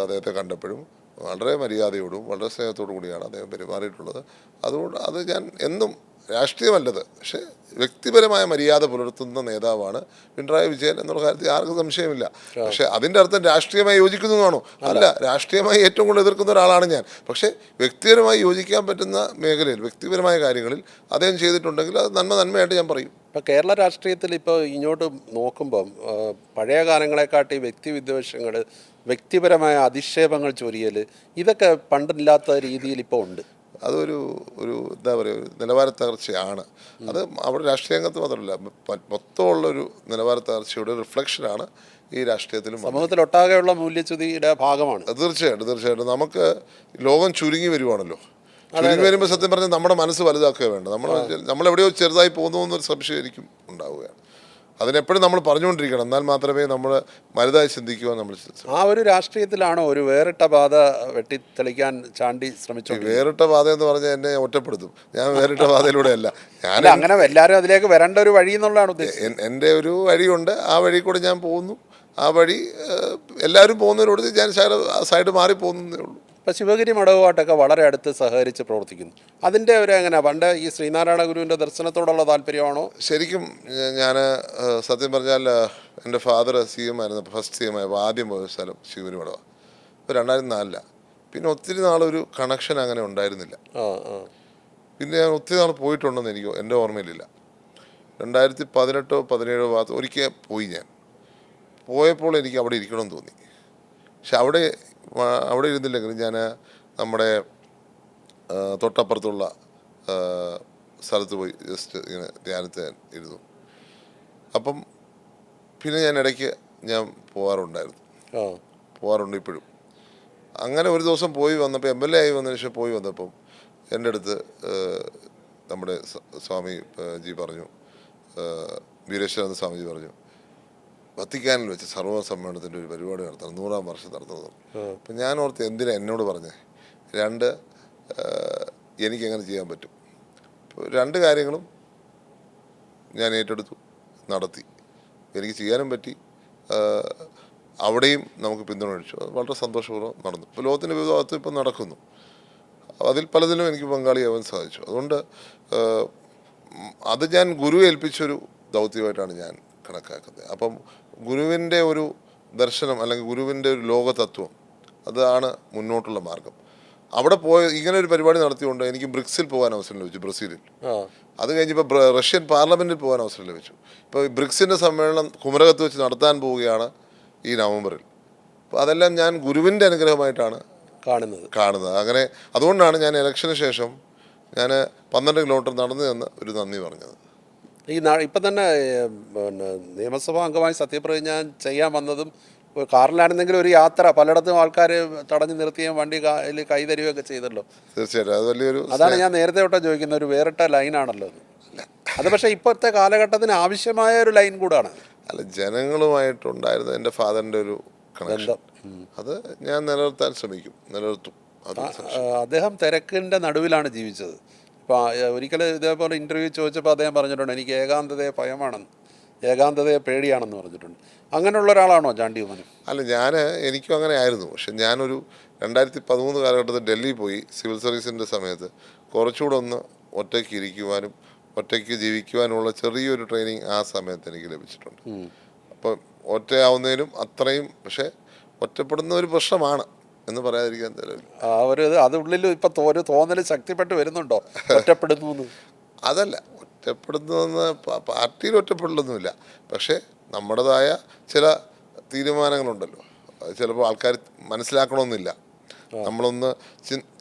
അദ്ദേഹത്തെ കണ്ടപ്പോഴും വളരെ മര്യാദയോടും വളരെ സ്നേഹത്തോടു കൂടിയാണ് അദ്ദേഹം പെരുമാറിയിട്ടുള്ളത്. അതുകൊണ്ട് അത് ഞാൻ എന്നും രാഷ്ട്രീയമല്ലത്, പക്ഷേ വ്യക്തിപരമായ മര്യാദ പുലർത്തുന്ന നേതാവാണ് പിണറായി വിജയൻ എന്നുള്ള കാര്യത്തിൽ ആർക്കും സംശയമില്ല. പക്ഷേ അതിൻ്റെ അർത്ഥം രാഷ്ട്രീയമായി യോജിക്കുന്നതാണോ? അല്ല, രാഷ്ട്രീയമായി ഏറ്റവും കൂടുതൽ എതിർക്കുന്ന ഒരാളാണ് ഞാൻ. പക്ഷേ വ്യക്തിപരമായി യോജിക്കാൻ പറ്റുന്ന മേഖലയിൽ, വ്യക്തിപരമായ കാര്യങ്ങളിൽ അദ്ദേഹം ചെയ്തിട്ടുണ്ടെങ്കിൽ അത് നന്മയായിട്ട് ഞാൻ പറയും. ഇപ്പോൾ കേരള രാഷ്ട്രീയത്തിൽ ഇപ്പോൾ ഇങ്ങോട്ട് നോക്കുമ്പം പഴയ കാലങ്ങളെക്കാട്ടി വ്യക്തിവിദ്വേഷങ്ങൾ, വ്യക്തിപരമായ അധിക്ഷേപങ്ങൾ ചൊരിയൽ, ഇതൊക്കെ പണ്ടില്ലാത്ത രീതിയിൽ ഇപ്പോൾ ഉണ്ട്. അതൊരു എന്താ പറയുക, ഒരു നിലവാര തകർച്ചയാണ്. അത് അവിടെ രാഷ്ട്രീയ രംഗത്ത് മാത്രമല്ല, മൊത്തമുള്ളൊരു നിലവാര തകർച്ചയുടെ റിഫ്ലക്ഷനാണ് ഈ രാഷ്ട്രീയത്തിലും സമൂഹത്തിലൊട്ടാകെയുള്ള മൂല്യച്യുതിയുടെ ഭാഗമാണ്. തീർച്ചയായിട്ടും നമുക്ക് ലോകം ചുരുങ്ങി വരുവാണല്ലോ. ചുരുങ്ങി വരുമ്പോൾ സത്യം പറഞ്ഞാൽ നമ്മുടെ മനസ്സ് വലുതാക്കുക വേണ്ട. നമ്മളെവിടെയോ ചെറുതായി പോകുന്നു എന്നൊരു സംശയം എനിക്കും ഉണ്ടാവുകയാണ്. അതിനെപ്പോഴും നമ്മൾ പറഞ്ഞുകൊണ്ടിരിക്കണം, എന്നാൽ മാത്രമേ നമ്മൾ വലുതായി ചിന്തിക്കുവാൻ നമ്മൾ. ആ ഒരു രാഷ്ട്രീയത്തിലാണോ ഒരു വേറിട്ട പാത വെട്ടിത്തെളിക്കാൻ ചാണ്ടി ശ്രമിച്ചു? വേറിട്ട പാത എന്ന് പറഞ്ഞാൽ എന്നെ ഒറ്റപ്പെടുത്തും. ഞാൻ വേറിട്ട പാതയിലൂടെയല്ല. ഞാൻ അങ്ങനെ എല്ലാവരും അതിലേക്ക് വരേണ്ട ഒരു വഴി എന്നുള്ളതാണ് ഉദ്ദേശം. എൻ്റെ ഒരു വഴിയുണ്ട്, ആ വഴി കൂടെ ഞാൻ പോകുന്നു. ആ വഴി എല്ലാവരും പോകുന്നതിനോട് ഞാൻ സൈഡ് മാറി പോകുന്നതേ ഉള്ളൂ. ഇപ്പോൾ ശിവഗിരി മഠവുമായിട്ടൊക്കെ വളരെ അടുത്ത് സഹകരിച്ച് പ്രവർത്തിക്കുന്നു. അതിൻ്റെ ഒരു എങ്ങനെ പണ്ട് ഈ ശ്രീനാരായണ ഗുരുവിൻ്റെ ദർശനത്തോടുള്ള താല്പര്യമാണോ? ശരിക്കും ഞാൻ സത്യം പറഞ്ഞാൽ എൻ്റെ ഫാദർ CM ആയിരുന്നു. ഫസ്റ്റ് CM ആയപ്പോൾ ആദ്യം പോയ സ്ഥലം ശിവഗിരി മഠമാണ്. ഇപ്പോൾ 2004. പിന്നെ ഒത്തിരി നാളൊരു കണക്ഷൻ അങ്ങനെ ഉണ്ടായിരുന്നില്ല. പിന്നെ ഞാൻ ഒത്തിരി നാൾ പോയിട്ടുണ്ടെന്ന് എൻ്റെ ഓർമ്മയിലില്ല. 2018-17 ഭാഗത്ത് ഒരിക്കൽ പോയി. ഞാൻ പോയപ്പോൾ എനിക്ക് അവിടെ ഇരിക്കണമെന്ന് തോന്നി. പക്ഷെ അവിടെ ഇരുന്നില്ലെങ്കിലും ഞാൻ നമ്മുടെ തൊട്ടപ്പുറത്തുള്ള സ്ഥലത്ത് പോയി ജസ്റ്റ് ഇങ്ങനെ ധ്യാനത്തിൽ ഇരുന്നു. അപ്പം പിന്നെ ഞാൻ ഇടയ്ക്ക് പോകാറുണ്ട് ഇപ്പോഴും. അങ്ങനെ ഒരു ദിവസം പോയി വന്നപ്പോൾ MLA ആയി വന്നതിന് ശേഷം പോയി വന്നപ്പം എൻ്റെ അടുത്ത് നമ്മുടെ സ്വാമി ജി പറഞ്ഞു, വീരേശ്വരാനന്ദ സ്വാമിജി പറഞ്ഞു, വത്തിക്കാനിൽ വെച്ച് സർവ്വസമ്മേളനത്തിൻ്റെ ഒരു പരിപാടി നടത്തണം, 100-ാം വർഷം നടത്തുന്നത്. അപ്പം ഞാൻ ഓർത്ത് എന്തിനാ എന്നോട് പറഞ്ഞേ. 2, എനിക്കെങ്ങനെ ചെയ്യാൻ പറ്റും. 2 കാര്യങ്ങളും ഞാൻ ഏറ്റെടുത്തു, നടത്തി. എനിക്ക് ചെയ്യാനും പറ്റി. അവിടെയും നമുക്ക് പിന്തുണച്ചു. അത് വളരെ സന്തോഷപൂർവ്വം നടന്നു. ഇപ്പോൾ ലോകത്തിൻ്റെ വിവിധ ഭാഗത്തും ഇപ്പം നടക്കുന്നു. അതിൽ പലതിലും എനിക്ക് പങ്കാളിയാവാൻ സാധിച്ചു. അതുകൊണ്ട് അത് ഞാൻ ഗുരു ഏൽപ്പിച്ചൊരു ദൗത്യമായിട്ടാണ് ഞാൻ കണക്കാക്കുന്നത്. അപ്പം ഗുരുവിൻ്റെ ഒരു ദർശനം അല്ലെങ്കിൽ ഗുരുവിൻ്റെ ഒരു ലോകതത്വം, അതാണ് മുന്നോട്ടുള്ള മാർഗം. അവിടെ ഇങ്ങനെ ഒരു പരിപാടി നടത്തിക്കൊണ്ട് എനിക്ക് ബ്രിക്സിൽ പോകാൻ അവസരം ലഭിച്ചു, ബ്രസീലിൽ. അത് കഴിഞ്ഞപ്പോൾ റഷ്യൻ പാർലമെൻറ്റിൽ പോകാൻ അവസരം ലഭിച്ചു. ഇപ്പോൾ ബ്രിക്സിൻ്റെ സമ്മേളനം കുമരകത്ത് വെച്ച് നടത്താൻ പോവുകയാണ് ഈ നവംബറിൽ. അപ്പോൾ അതെല്ലാം ഞാൻ ഗുരുവിൻ്റെ അനുഗ്രഹമായിട്ടാണ് കാണുന്നത്. അങ്ങനെ അതുകൊണ്ടാണ് ഞാൻ ഇലക്ഷന് ശേഷം ഞാൻ 12 കിലോമീറ്റർ നടന്നു എന്ന് ഒരു നന്ദി പറഞ്ഞത്. ഇപ്പം തന്നെ പിന്നെ നിയമസഭാ അംഗമായി സത്യപ്രതിജ്ഞ ചെയ്യാൻ വന്നതും കാറിലാണെന്നെങ്കിലും ഒരു യാത്ര പലയിടത്തും ആൾക്കാർ തടഞ്ഞു നിർത്തുകയും വണ്ടി കൈതരുകയൊക്കെ ചെയ്തല്ലോ. തീർച്ചയായിട്ടും അത് വലിയൊരു, അതാണ് ഞാൻ നേരത്തെ തൊട്ട് ചോദിക്കുന്ന ഒരു വേറിട്ട ലൈനാണല്ലോ അത്. പക്ഷേ ഇപ്പോഴത്തെ കാലഘട്ടത്തിന് ആവശ്യമായ ഒരു ലൈൻ കൂടാണ്. അല്ല, ജനങ്ങളുമായിട്ടുണ്ടായിരുന്ന എൻ്റെ ഫാദറിൻ്റെ ഒരു കണക്ഷൻ അത് ഞാൻ നിലനിർത്തും. അദ്ദേഹം തിരക്കിൻ്റെ നടുവിലാണ് ജീവിച്ചത്. ഇപ്പോൾ ഒരിക്കലും ഇതേപോലെ ഇൻ്റർവ്യൂ ചോദിച്ചപ്പോൾ അദ്ദേഹം പറഞ്ഞിട്ടുണ്ട്, എനിക്ക് ഏകാന്തതയെ ഭയമാണെന്ന്, ഏകാന്തതയെ പേടിയാണെന്ന് പറഞ്ഞിട്ടുണ്ട്. അങ്ങനെയുള്ള ഒരാളാണോ ചാണ്ടി ഉമ്മനും? അല്ല, എനിക്കും അങ്ങനെ ആയിരുന്നു. പക്ഷെ ഞാനൊരു 2013 കാലഘട്ടത്തിൽ ഡൽഹിയിൽ പോയി സിവിൽ സർവീസിൻ്റെ സമയത്ത് കുറച്ചുകൂടെ ഒന്ന് ഒറ്റയ്ക്ക് ഇരിക്കുവാനും ഒറ്റയ്ക്ക് ജീവിക്കുവാനുള്ള ചെറിയൊരു ട്രെയിനിങ് ആ സമയത്ത് എനിക്ക് ലഭിച്ചിട്ടുണ്ട്. അപ്പം ഒറ്റയാവുന്നതിനും അത്രയും, പക്ഷേ ഒറ്റപ്പെടുന്ന ഒരു പ്രശ്നമാണ് എന്ന് പറയാതിരിക്കാൻ അത് ഉള്ളിൽ ഇപ്പം ഒരു തോന്നൽ ശക്തിപ്പെട്ട് വരുന്നുണ്ടോ ഒറ്റപ്പെടുന്നു? അതല്ല, ഒറ്റപ്പെടുന്നതെന്ന് പാർട്ടിയിൽ ഒറ്റപ്പെടലൊന്നുമില്ല. പക്ഷേ നമ്മുടേതായ ചില തീരുമാനങ്ങളുണ്ടല്ലോ, അത് ചിലപ്പോൾ ആൾക്കാർ മനസ്സിലാക്കണമെന്നില്ല. നമ്മളൊന്ന്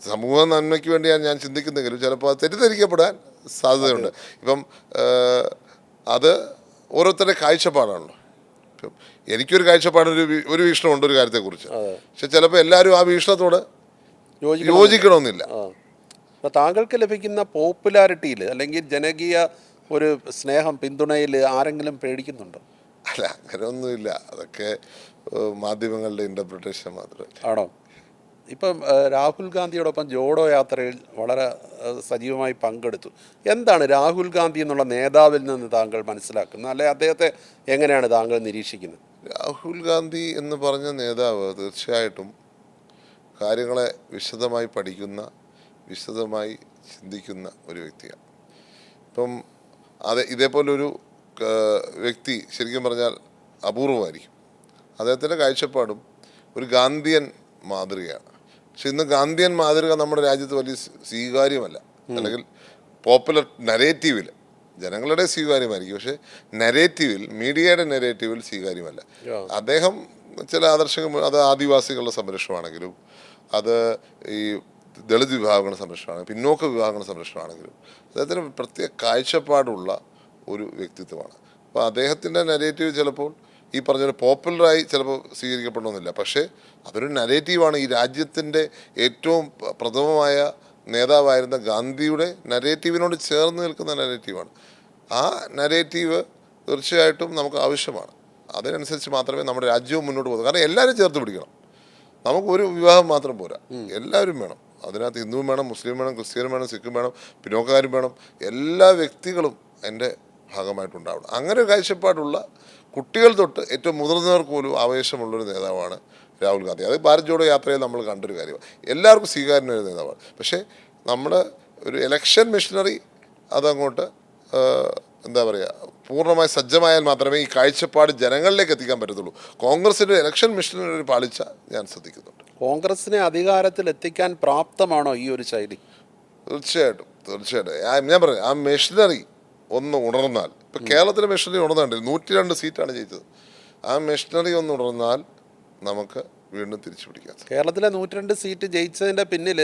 സമൂഹ നന്മയ്ക്ക് വേണ്ടിയാണ് ഞാൻ ചിന്തിക്കുന്നെങ്കിലും ചിലപ്പോൾ അത് തെറ്റിദ്ധരിക്കപ്പെടാൻ സാധ്യതയുണ്ട്. ഇപ്പം അത് ഓരോരുത്തരുടെ കാഴ്ചപ്പാടാണല്ലോ. ഇപ്പം എനിക്കൊരു കാഴ്ചപ്പാട്, ഒരു വീക്ഷണമുണ്ട് ഒരു കാര്യത്തെക്കുറിച്ച്. പക്ഷെ ചിലപ്പോൾ എല്ലാവരും ആ വീക്ഷണത്തോട് യോജിക്കണമെന്നില്ല. അപ്പോൾ താങ്കൾക്ക് ലഭിക്കുന്ന പോപ്പുലാരിറ്റിയിൽ അല്ലെങ്കിൽ ജനകീയ ഒരു സ്നേഹം, പിന്തുണയിൽ ആരെങ്കിലും പേടിക്കുന്നുണ്ടോ? അല്ല, അങ്ങനെയൊന്നുമില്ല. അതൊക്കെ മാധ്യമങ്ങളുടെ ഇൻ്റർപ്രിട്ടേഷൻ മാത്രമേ. ആണോ? ഇപ്പം രാഹുൽ ഗാന്ധിയോടൊപ്പം ജോഡോ യാത്രയിൽ വളരെ സജീവമായി പങ്കെടുത്തു. എന്താണ് രാഹുൽ ഗാന്ധി എന്നുള്ള നേതാവിൽ നിന്ന് താങ്കൾ മനസ്സിലാക്കുന്നത്, അല്ലെ അദ്ദേഹത്തെ എങ്ങനെയാണ് താങ്കൾ നിരീക്ഷിക്കുന്നത്? രാഹുൽ ഗാന്ധി എന്ന് പറഞ്ഞ നേതാവ് തീർച്ചയായിട്ടും കാര്യങ്ങളെ വിശദമായി പഠിക്കുന്ന, വിശദമായി ചിന്തിക്കുന്ന ഒരു വ്യക്തിയാണ്. ഇപ്പം ഇതേപോലൊരു വ്യക്തി ശരിക്കും പറഞ്ഞാൽ അപൂർവമായിരിക്കും. അദ്ദേഹത്തിൻ്റെ കാഴ്ചപ്പാടും ഒരു ഗാന്ധിയൻ മാതൃകയാണ്. പക്ഷെ ഇന്ന് ഗാന്ധിയൻ മാതൃക നമ്മുടെ രാജ്യത്ത് വലിയ സ്വീകാര്യമല്ല. അല്ലെങ്കിൽ പോപ്പുലർ നരേറ്റീവിൽ ജനങ്ങളുടെ സ്വീകാര്യമായിരിക്കും, പക്ഷെ നരേറ്റീവിൽ, മീഡിയയുടെ നരേറ്റീവിൽ സ്വീകാര്യമല്ല. അദ്ദേഹം ചില ആദർശങ്ങൾ, അത് ആദിവാസികളുടെ സംരക്ഷണമാണെങ്കിലും, അത് ഈ ദളിത് വിഭാഗങ്ങളുടെ സംരക്ഷണമാണെങ്കിലും, പിന്നോക്ക വിഭാഗങ്ങളുടെ സംരക്ഷണമാണെങ്കിലും അദ്ദേഹത്തിന് പ്രത്യേക കാഴ്ചപ്പാടുള്ള ഒരു വ്യക്തിത്വമാണ്. അപ്പോൾ അദ്ദേഹത്തിൻ്റെ നരേറ്റീവ് ചിലപ്പോൾ ഈ പറഞ്ഞ പോപ്പുലറായി ചിലപ്പോൾ സ്വീകരിക്കപ്പെടണമെന്നില്ല, പക്ഷേ അതൊരു നരേറ്റീവാണ്. ഈ രാജ്യത്തിൻ്റെ ഏറ്റവും പ്രഥമമായ നേതാവായിരുന്ന ഗാന്ധിയുടെ നരേറ്റീവിനോട് ചേർന്ന് നിൽക്കുന്ന നരേറ്റീവാണ്. ആ നരേറ്റീവ് തീർച്ചയായിട്ടും നമുക്ക് ആവശ്യമാണ്. അതിനനുസരിച്ച് മാത്രമേ നമ്മുടെ രാജ്യവും മുന്നോട്ട് പോകുന്നു. കാരണം എല്ലാവരും ചേർത്ത് പിടിക്കണം. നമുക്ക് ഒരു വിവാഹം മാത്രം പോരാ, എല്ലാവരും വേണം. അതിനകത്ത് ഹിന്ദുവും വേണം, മുസ്ലിം വേണം, ക്രിസ്ത്യനും വേണം, സിഖും വേണം, പിന്നോക്കാരും വേണം. എല്ലാ വ്യക്തികളും എൻ്റെ ഭാഗമായിട്ടുണ്ടാവണം. അങ്ങനെ ഒരു കാഴ്ചപ്പാടുള്ള കുട്ടികൾ തൊട്ട് ഏറ്റവും മുതിർന്നവർക്ക് പോലും ആവേശമുള്ളൊരു നേതാവാണ് രാഹുൽ ഗാന്ധി. അത് ഭാരത് ജോഡോ യാത്രയിൽ നമ്മൾ കണ്ടൊരു കാര്യമാണ്. എല്ലാവർക്കും സ്വീകാര്യനൊരു നേതാവാണ്. പക്ഷേ നമ്മുടെ ഒരു ഇലക്ഷൻ മിഷനറി അതങ്ങോട്ട് എന്താ പറയുക, പൂർണ്ണമായി സജ്ജമായാൽ മാത്രമേ ഈ കാഴ്ചപ്പാട് ജനങ്ങളിലേക്ക് എത്തിക്കാൻ പറ്റത്തുള്ളൂ. കോൺഗ്രസിൻ്റെ ഇലക്ഷൻ മിഷനറി ഒരു പാളിച്ച ഞാൻ ശ്രദ്ധിക്കുന്നുണ്ട്. കോൺഗ്രസിനെ അധികാരത്തിൽ എത്തിക്കാൻ പ്രാപ്തമാണോ ഈ ഒരു ശൈലി? തീർച്ചയായിട്ടും. ഞാൻ പറഞ്ഞു, ആ മെഷീനറി ഒന്ന് ഉണർന്നാൽ, ഇപ്പം കേരളത്തിലെ മെഷീനറി ഉണർന്നുണ്ട്, 102 സീറ്റാണ് ജയിച്ചത്. ആ മെഷീനറി ഒന്ന് ഉണർന്നാൽ നമുക്ക് വീണ്ടും തിരിച്ചു പിടിക്കാം. കേരളത്തിലെ 102 സീറ്റ് ജയിച്ചതിൻ്റെ പിന്നിൽ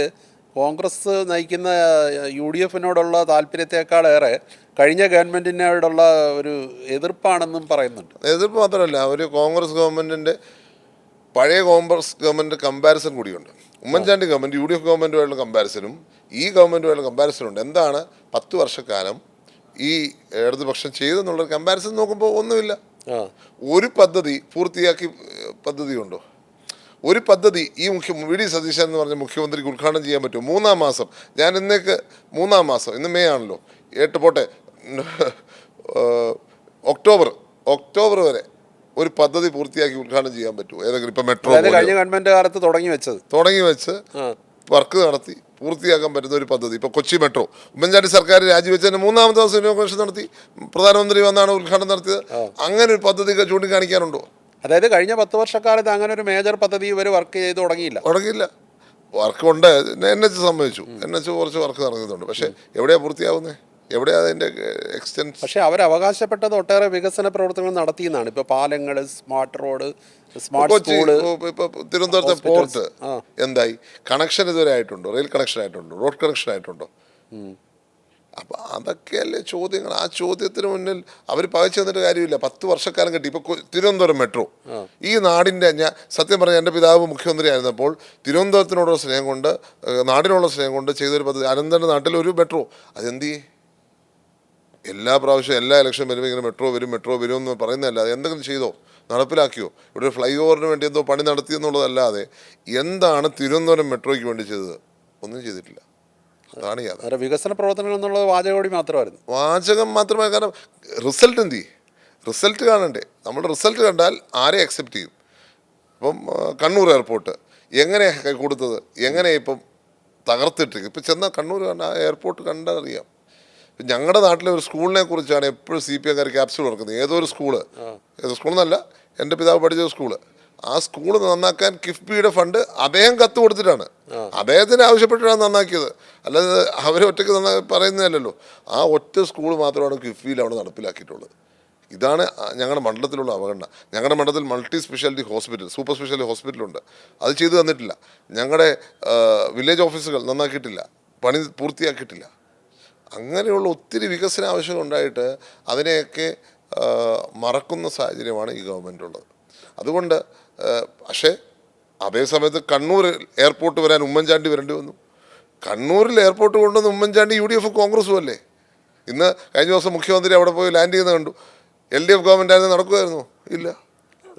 കോൺഗ്രസ് നയിക്കുന്ന UDF-നോടുള്ള താല്പര്യത്തെക്കാളേറെ കഴിഞ്ഞ ഗവൺമെൻറ്റിനോടുള്ള ഒരു എതിർപ്പാണെന്നും പറയുന്നുണ്ട്. എതിർപ്പ് മാത്രമല്ല, അവർ കോൺഗ്രസ് ഗവൺമെൻറ്റിൻ്റെ പഴയ കോൺഗ്രസ് ഗവൺമെൻറ് കമ്പാരിസൺ കൂടിയുണ്ട്. ഉമ്മൻചാണ്ടി ഗവൺമെൻറ് UDF ഗവൺമെൻറ്റുമായിട്ടുള്ള കമ്പാരിസണും ഈ ഗവൺമെൻറ്റുമായിട്ടുള്ള കമ്പാരിസണുണ്ട്. എന്താണ് 10 വർഷക്കാലം ഈ ഇടതുപക്ഷം ചെയ്തെന്നുള്ള കമ്പാരിസൺ നോക്കുമ്പോൾ ഒന്നുമില്ല. ഒരു പദ്ധതി പൂർത്തിയാക്കി പദ്ധതിയുണ്ടോ? ഒരു പദ്ധതി ഈ VD സതീശൻ എന്ന് പറഞ്ഞ മുഖ്യമന്ത്രിക്ക് ഉദ്ഘാടനം ചെയ്യാൻ പറ്റുമോ? 3-ാം മാസം, ഞാൻ ഇന്നേക്ക് 3-ാം മാസം, ഇന്ന് മെയ് ആണല്ലോ, 8 പോട്ടെ, ഒക്ടോബർ വരെ ഒരു പദ്ധതി പൂർത്തിയാക്കി ഉദ്ഘാടനം ചെയ്യാൻ പറ്റുമോ? ഏതെങ്കിലും ഇപ്പം മെട്രോ കഴിഞ്ഞ ഗവൺമെന്റ് കാലത്ത് തുടങ്ങി വെച്ച് വർക്ക് നടത്തി പൂർത്തിയാക്കാൻ പറ്റുന്ന ഒരു പദ്ധതി. ഇപ്പോൾ കൊച്ചി മെട്രോ ഉമ്മൻചാണ്ടി സർക്കാർ രാജിവെച്ചതിന് 3-ാമത്തെ ദിവസം ഇനോഗ്രേഷൻ നടത്തി, പ്രധാനമന്ത്രി വന്നാണ് ഉദ്ഘാടനം നടത്തിയത്. അങ്ങനെ ഒരു പദ്ധതി ചൂണ്ടിക്കാണിക്കാനുണ്ടോ? അതായത് കഴിഞ്ഞ 10 വർഷക്കാലത്ത് അങ്ങനെ ഒരു മേജർ പദ്ധതി ഇവർ വർക്ക് ചെയ്ത് തുടങ്ങിയില്ല. വർക്ക് ഉണ്ട്. NH സംബന്ധിച്ചു, NH കുറച്ച് വർക്ക് നടക്കുന്നുണ്ട്, പക്ഷേ എവിടെയാണ് പൂർത്തിയാവുന്നത്? എവിടെയാ അതിൻ്റെ എക്സ്റ്റൻസ്? പക്ഷേ അവർ അവകാശപ്പെട്ടത് ഒട്ടേറെ വികസന പ്രവർത്തനങ്ങൾ നടത്തിയെന്നാണ്. ഇപ്പോൾ പാലങ്ങൾ, സ്മാർട്ട് റോഡ്, സ്മാർട്ട് സ്കൂള്, ഇപ്പോൾ തിരുവനന്തപുരത്തെ പോർട്ട് എന്തായി? കണക്ഷൻ ഇതുവരെ ആയിട്ടുണ്ടോ? റെയിൽ കണക്ഷൻ ആയിട്ടുണ്ടോ? റോഡ് കണക്ഷൻ ആയിട്ടുണ്ടോ? അപ്പം അതൊക്കെയല്ലേ ചോദ്യങ്ങൾ. ആ ചോദ്യത്തിന് മുന്നിൽ അവർ പകച്ചു തന്നിട്ട് കാര്യമില്ല. 10 വർഷക്കാലം കിട്ടി. ഇപ്പോൾ തിരുവനന്തപുരം മെട്രോ, ഈ നാടിൻ്റെ, ഞാൻ സത്യം പറഞ്ഞാൽ എൻ്റെ പിതാവ് മുഖ്യമന്ത്രി ആയിരുന്നപ്പോൾ തിരുവനന്തപുരത്തിനോടുള്ള സ്നേഹം കൊണ്ട്, നാടിനുള്ള സ്നേഹം കൊണ്ട് ചെയ്തൊരു പദ്ധതി. അനന്തൻ്റെ നാട്ടിൽ ഒരു മെട്രോ, അതെന്ത് ചെയ്യേ? എല്ലാ പ്രാവശ്യം എല്ലാ ഇലക്ഷൻ വരുമ്പോൾ ഇങ്ങനെ മെട്രോ വരും എന്ന് പറയുന്നതല്ല, അത് എന്തെങ്കിലും ചെയ്തോ? നടപ്പിലാക്കിയോ? ഇവിടെ ഒരു ഫ്ലൈ ഓവറിന് വേണ്ടി എന്തോ പണി നടത്തിയെന്നുള്ളതല്ലാതെ എന്താണ് തിരുവനന്തപുരം മെട്രോയ്ക്ക് വേണ്ടി ചെയ്തത്? ഒന്നും ചെയ്തിട്ടില്ല. അതാണ് യാതൊരു വികസന പ്രവർത്തനങ്ങൾ എന്നുള്ളത് വാചകം മാത്രമേ. കാരണം റിസൾട്ട് എന്ത് ചെയ്യും? റിസൾട്ട് കാണണ്ടേ? നമ്മൾ റിസൾട്ട് കണ്ടാൽ ആരെ അക്സെപ്റ്റ് ചെയ്യും? ഇപ്പം കണ്ണൂർ എയർപോർട്ട് എങ്ങനെ കൊടുത്തത്, എങ്ങനെ ഇപ്പം തകർത്തിട്ട് ഇപ്പം ചെന്നാൽ കണ്ണൂർ ആ എയർപോർട്ട് കണ്ടറിയാം. ഞങ്ങളുടെ നാട്ടിലെ ഒരു സ്കൂളിനെ കുറിച്ചാണ് എപ്പോഴും CPM-കാർ ക്യാപ്സ്യൂൾ ഇറക്കുന്നത്. ഏതോ സ്കൂളെന്നല്ല, എൻ്റെ പിതാവ് പഠിച്ച സ്കൂള്. ആ സ്കൂൾ നന്നാക്കാൻ കിഫ്ബിയുടെ ഫണ്ട് അദ്ദേഹം കത്ത് കൊടുത്തിട്ടാണ്, അദ്ദേഹത്തിന് ആവശ്യപ്പെട്ടിട്ടാണ് നന്നാക്കിയത്. അല്ലാതെ അവരെ ഒറ്റയ്ക്ക് പറയുന്നതല്ലല്ലോ. ആ ഒറ്റ സ്കൂൾ മാത്രമാണ് കിഫ്ബിയിൽ അവിടെ നടപ്പിലാക്കിയിട്ടുള്ളത്. ഇതാണ് ഞങ്ങളുടെ മണ്ഡലത്തിലുള്ള അവഗണന. ഞങ്ങളുടെ മണ്ഡലത്തിൽ multi speciality hospital, super speciality ഹോസ്പിറ്റലുണ്ട്, അത് ചെയ്തു തന്നിട്ടില്ല. ഞങ്ങളുടെ വില്ലേജ് ഓഫീസുകൾ നന്നാക്കിയിട്ടില്ല, പണി പൂർത്തിയാക്കിയിട്ടില്ല. അങ്ങനെയുള്ള ഒത്തിരി വികസന ആവശ്യങ്ങളുണ്ടായിട്ട് അതിനെയൊക്കെ മറക്കുന്ന സാഹചര്യമാണ് ഈ ഗവൺമെൻറ്റുള്ളത്. അതുകൊണ്ട് പക്ഷേ അതേസമയത്ത് കണ്ണൂർ എയർപോർട്ട് വരാൻ ഉമ്മൻചാണ്ടി വരേണ്ടി വന്നു. കണ്ണൂരിൽ എയർപോർട്ട് കൊണ്ടുവന്ന് ഉമ്മൻചാണ്ടി UDF കോൺഗ്രസും അല്ലേ? കഴിഞ്ഞ ദിവസം മുഖ്യമന്ത്രി അവിടെ പോയി ലാൻഡ് ചെയ്യുന്നത് കണ്ടു. LDF ഗവൺമെൻറ് ആയിരുന്നു, നടക്കുമായിരുന്നു? ഇല്ല.